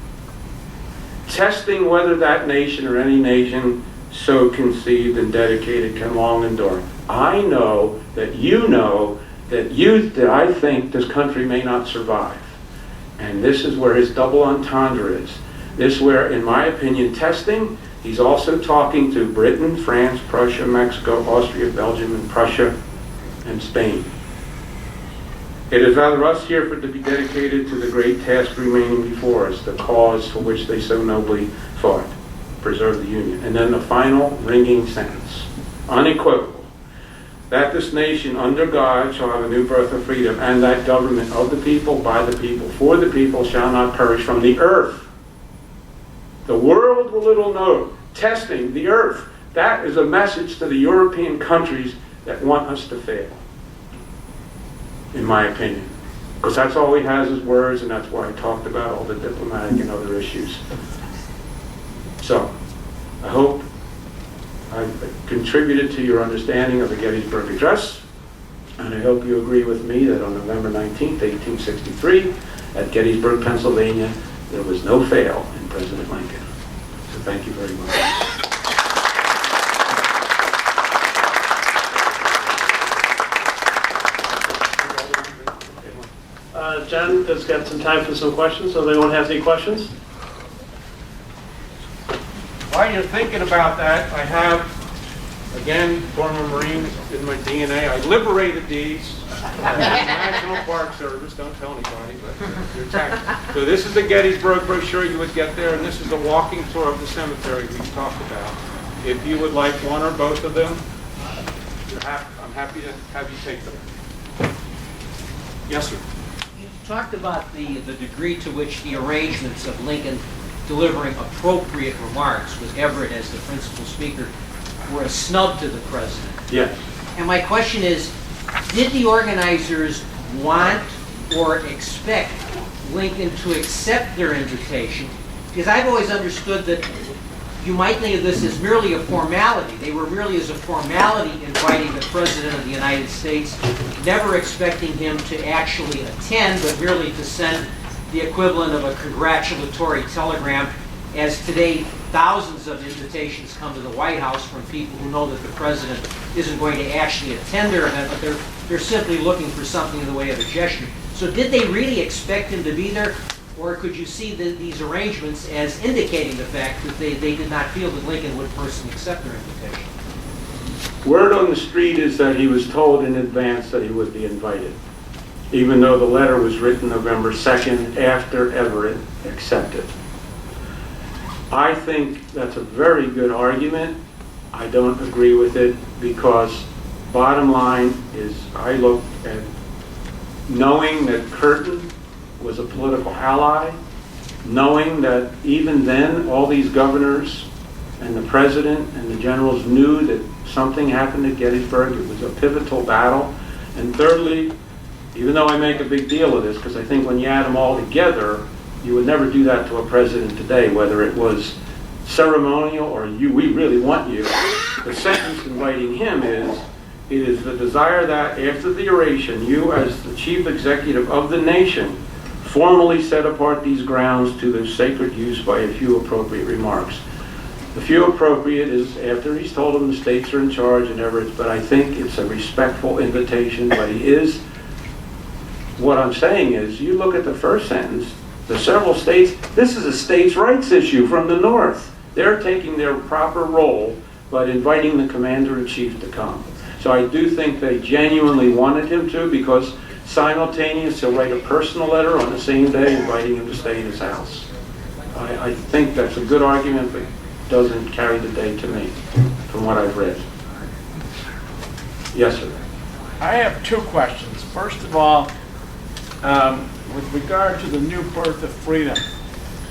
Testing whether that nation or any nation so conceived and dedicated can long endure. I know that you know that I think this country may not survive. And this is where his double entendre is. This is where, in my opinion, testing, he's also talking to Britain, France, Prussia, Mexico, Austria, Belgium, and Prussia, and Spain. It is rather us here to be dedicated to the great task remaining before us, the cause for which they so nobly fought, preserve the Union. And then the final ringing sentence, unequivocal, that this nation under God shall have a new birth of freedom, and that government of the people, by the people, for the people shall not perish from the earth. The world will little know, testing the earth. That is a message to the European countries that want us to fail, in my opinion. Because that's all he has is words, and that's why I talked about all the diplomatic and other issues. I've contributed to your understanding of the Gettysburg Address, and I hope you agree with me that on November 19th, 1863, at Gettysburg, Pennsylvania, there was no fail in President Lincoln. So thank you very much. Jen has got some time for some questions, so if anyone has any questions? While you're thinking about that, I have, again, former Marine in my DNA. I liberated these. National Park Service, don't tell anybody, but you're taxed. So this is the Gettysburg brochure you would get there, and this is a walking tour of the cemetery we've talked about. If you would like one or both of them, I'm happy to have you take them. Yes, sir. You talked about the degree to which the arrangements of Lincoln delivering appropriate remarks with Everett as the principal speaker were a snub to the president. Yes. And my question is, did the organizers want or expect Lincoln to accept their invitation? Because I've always understood that you might think of this as merely a formality. They were merely as a formality inviting the President of the United States, never expecting him to actually attend, but merely to send the equivalent of a congratulatory telegram, as today thousands of invitations come to the White House from people who know that the President isn't going to actually attend their event, but they're simply looking for something in the way of a gesture. So did they really expect him to be there? Or could you see these arrangements as indicating the fact that they did not feel that Lincoln would personally accept their invitation? Word on the street is that he was told in advance that he would be invited, even though the letter was written November 2nd after Everett accepted. I think that's a very good argument. I don't agree with it because bottom line is I look at knowing that Curtin was a political ally, knowing that even then all these governors and the president and the generals knew that something happened at Gettysburg. It was a pivotal battle. And thirdly, even though I make a big deal of this, because I think when you add them all together, you would never do that to a president today, whether it was ceremonial or we really want you. The sentence inviting him is, it is the desire that after the oration, you as the chief executive of the nation formally set apart these grounds to their sacred use by a few appropriate remarks. The few appropriate is after he's told them the states are in charge and Everett, but I think it's a respectful invitation, but he is, what I'm saying is, you look at the first sentence, the several states, this is a states' rights issue from the North. They're taking their proper role, but inviting the commander-in-chief to come. So I do think they genuinely wanted him to, because simultaneous, he'll write a personal letter on the same day inviting him to stay in his house. I think that's a good argument, but doesn't carry the day to me, from what I've read. Yes, sir. I have two questions. First of all, with regard to the new birth of freedom,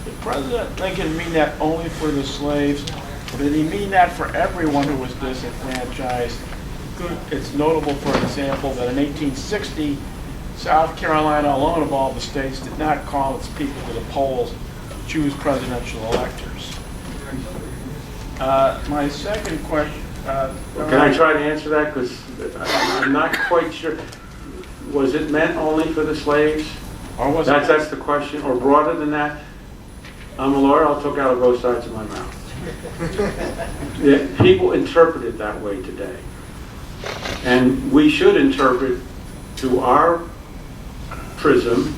did President Lincoln mean that only for the slaves, or did he mean that for everyone who was disenfranchised? It's notable, for example, that in 1860, South Carolina alone of all the states did not call its people to the polls to choose presidential electors. My second question... Can I try to answer that? Because I'm not quite sure. Was it meant only for the slaves? Or was That's the question. Or broader than that? I'm a lawyer. I'll talk out of both sides of my mouth. Yeah, people interpret it that way today. And we should interpret through our prism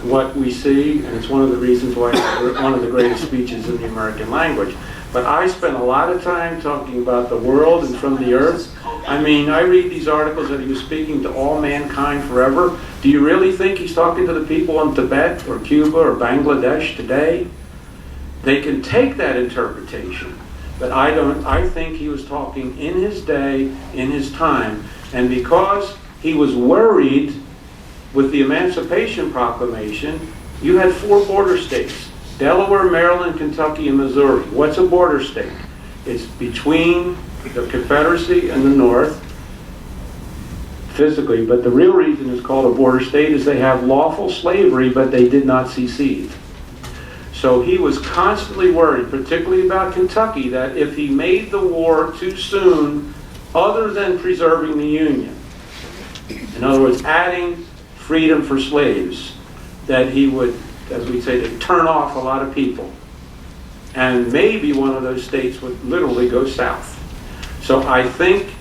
what we see, and it's one of the reasons why it's one of the greatest speeches in the American language. But I spent a lot of time talking about the world and from the earth. I mean, I read these articles that he was speaking to all mankind forever. Do you really think he's talking to the people in Tibet or Cuba or Bangladesh today? They can take that interpretation, but I don't. I think he was talking in his day, in his time, and because he was worried with the Emancipation Proclamation, you had 4 border states: Delaware, Maryland, Kentucky, and Missouri. What's a border state? It's between the Confederacy and the North, physically, but the real reason it's called a border state is they have lawful slavery, but they did not secede. So he was constantly worried, particularly about Kentucky, that if he made the war too soon, other than preserving the Union, in other words, adding freedom for slaves, that he would, as we say, turn off a lot of people. And maybe one of those states would literally go south. So I think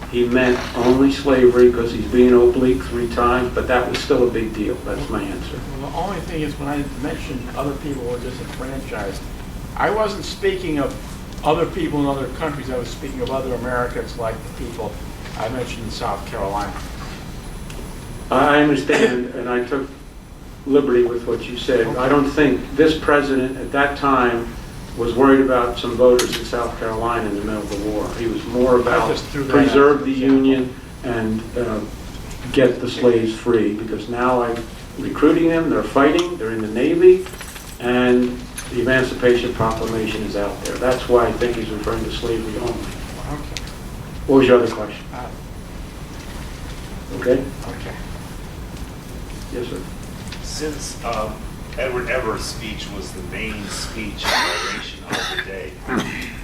he meant only slavery because he's being oblique 3 times, but that was still a big deal. That's my answer. Well, the only thing is when I mentioned other people were disenfranchised, I wasn't speaking of other people in other countries. I was speaking of other Americans like the people I mentioned in South Carolina. I understand, and I took liberty with what you said. I don't think this president at that time was worried about some voters in South Carolina in the middle of the war. He was more about preserve the Union and get the slaves free, because now I'm recruiting them, they're fighting, they're in the Navy, and the Emancipation Proclamation is out there. That's why I think he's referring to slavery only. Okay. What was your other question? Okay? Okay. Yes, sir. Since Edward Everett's speech was the main speech and oration of the day,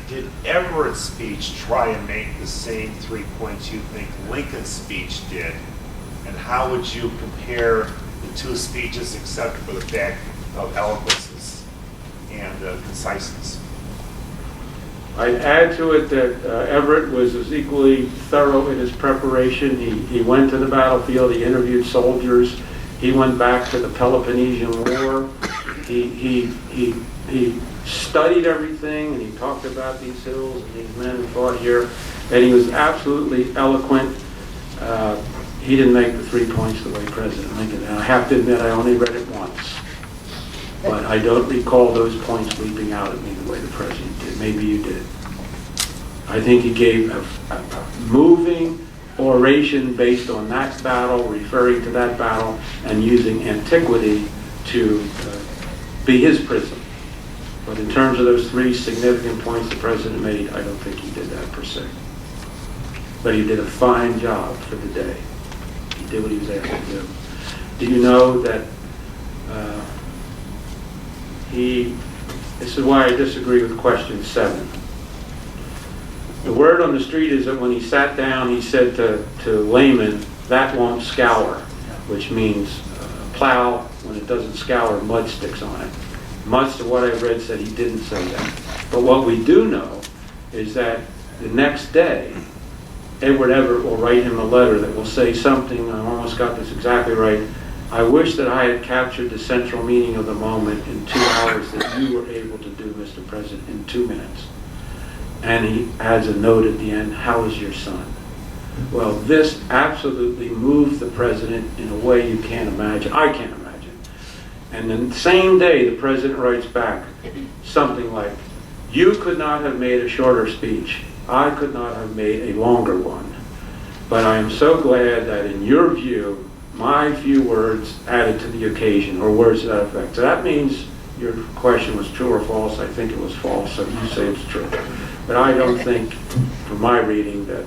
did Everett's speech try and make the same 3 points you think Lincoln's speech did? And how would you compare the 2 speeches except for the fact of eloquence and conciseness? I'd add to it that Everett was as equally thorough in his preparation. He went to the battlefield, he interviewed soldiers, he went back to the Peloponnesian War, he studied everything, and he talked about these hills and these men who fought here, and he was absolutely eloquent. He didn't make the 3 points the way President Lincoln did. And I have to admit, I only read it once. But I don't recall those points leaping out at me the way the President did. Maybe you did. I think he gave a moving oration based on that battle, referring to that battle, and using antiquity to be his prism. But in terms of those 3 significant points the President made, I don't think he did that per se. But he did a fine job for the day. He did what he was asked to do. Do you know that this is why I disagree with question 7. The word on the street is that when he sat down, he said to laymen, "That won't scour," which means plow. When it doesn't scour, mud sticks on it. Much of what I read said he didn't say that. But what we do know is that the next day, Edward Everett will write him a letter that will say something, I almost got this exactly right, "I wish that I had captured the central meaning of the moment in 2 hours that you were able to do, Mr. President, in 2 minutes." And he adds a note at the end, "How is your son?" Well, this absolutely moved the President in a way you can't imagine. I can't imagine. And the same day, the President writes back something like, "You could not have made a shorter speech. I could not have made a longer one. But I am so glad that in your view, my few words added to the occasion," or words to that effect. So that means your question was true or false. I think it was false, so you say it's true. But I don't think, from my reading, that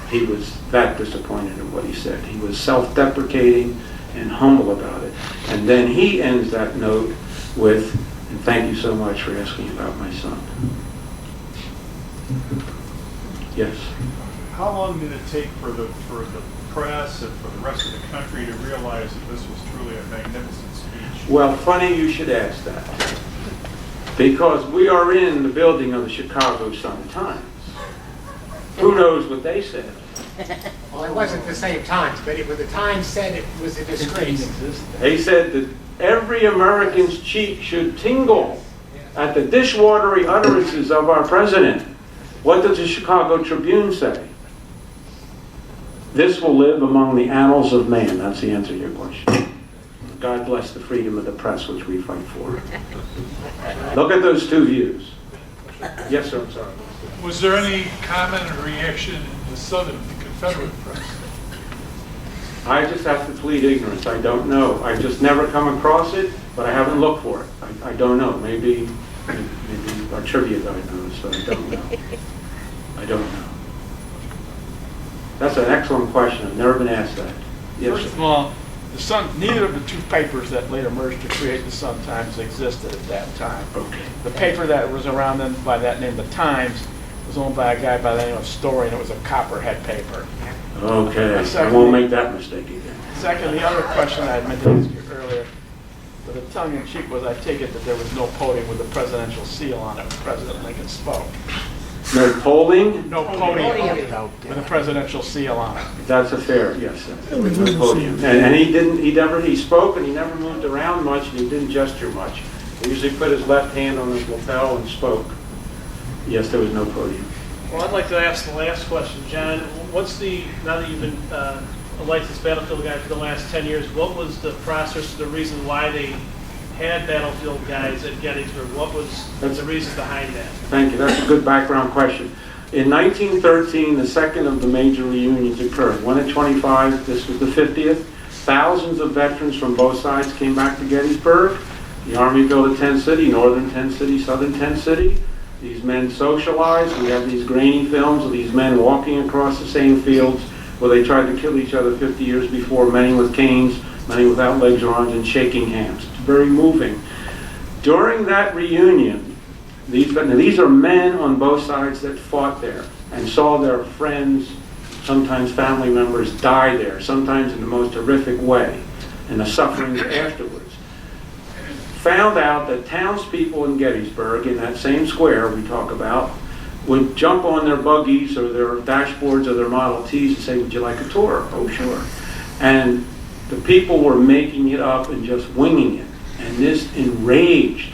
he was that disappointed in what he said. He was self-deprecating and humble about it. And then he ends that note with, "And thank you so much for asking about my son." Yes? How long did it take for the press and for the rest of the country to realize that this was truly a magnificent speech? Well, funny you should ask that, because we are in the building of the Chicago Sun-Times. Who knows what they said? Well, it wasn't the same Times, but the Times said it was a disgrace. They said that every American's cheek should tingle at the dishwatery utterances of our president. What does the Chicago Tribune say? "This will live among the annals of man." That's the answer to your question. God bless the freedom of the press, which we fight for. Look at those 2 views. Yes, sir, I'm sorry. Was there any comment or reaction in the Southern, the Confederate press? I just have to plead ignorance. I don't know. I've just never come across it, but I haven't looked for it. I don't know. Maybe our trivia guy knows, but I don't know. I don't know. That's an excellent question. I've never been asked that. Yes, First sir. of all, the Sun, neither of the two papers that later merged to create the Sun-Times existed at that time. Okay. The paper that was around then by that name, the Times, was owned by a guy by the name of Story, and it was a copperhead paper. Okay, I won't make that mistake again. Second, the other question I meant to ask you earlier, with a tongue-in-cheek, was I take it that there was no podium with the presidential seal on it when President Lincoln spoke. No polling? No podium with a presidential seal on it. That's a fair, yes, there was no podium. And he spoke and he never moved around much and he didn't gesture much. He usually put his left hand on his lapel and spoke. Yes, there was no podium. Well, I'd like to ask the last question, John. Now that you've been a licensed battlefield guide for the last 10 years, what was the process, the reason why they had battlefield guides at Gettysburg? What was the reason behind that? Thank you, that's a good background question. In 1913, the second of the major reunions occurred. One at 25, this was the 50th. Thousands of veterans from both sides came back to Gettysburg. The Army built a tent city, northern tent city, southern tent city. These men socialized. We have these grainy films of these men walking across the same fields where they tried to kill each other 50 years before, many with canes, many without legs or arms, and shaking hands. It's very moving. During that reunion, these are men on both sides that fought there and saw their friends, sometimes family members, die there, sometimes in the most horrific way, and the sufferings afterwards. Found out that townspeople in Gettysburg, in that same square we talk about, would jump on their buggies or their dashboards or their Model Ts and say, "Would you like a tour?" "Oh, sure." And the people were making it up and just winging it. And this enraged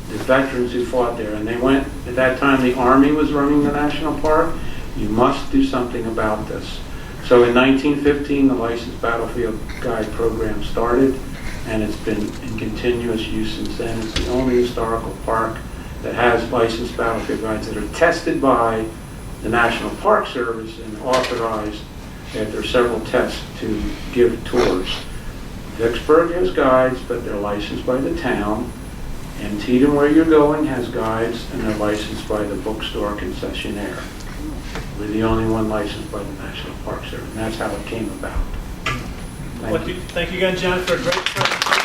the veterans who fought there. And they went, at that time the Army was running the national park. You must do something about this. So in 1915, the Licensed Battlefield Guide program started, and it's been in continuous use since then. It's the only historical park that has licensed battlefield guides that are tested by the National Park Service and authorized after several tests to give tours. Vicksburg has guides, but they're licensed by the town. Antietam, where you're going, has guides, and they're licensed by the bookstore concessionaire. We're the only one licensed by the National Park Service, and that's how it came about. Thank you. Thank you again, John, for a great presentation.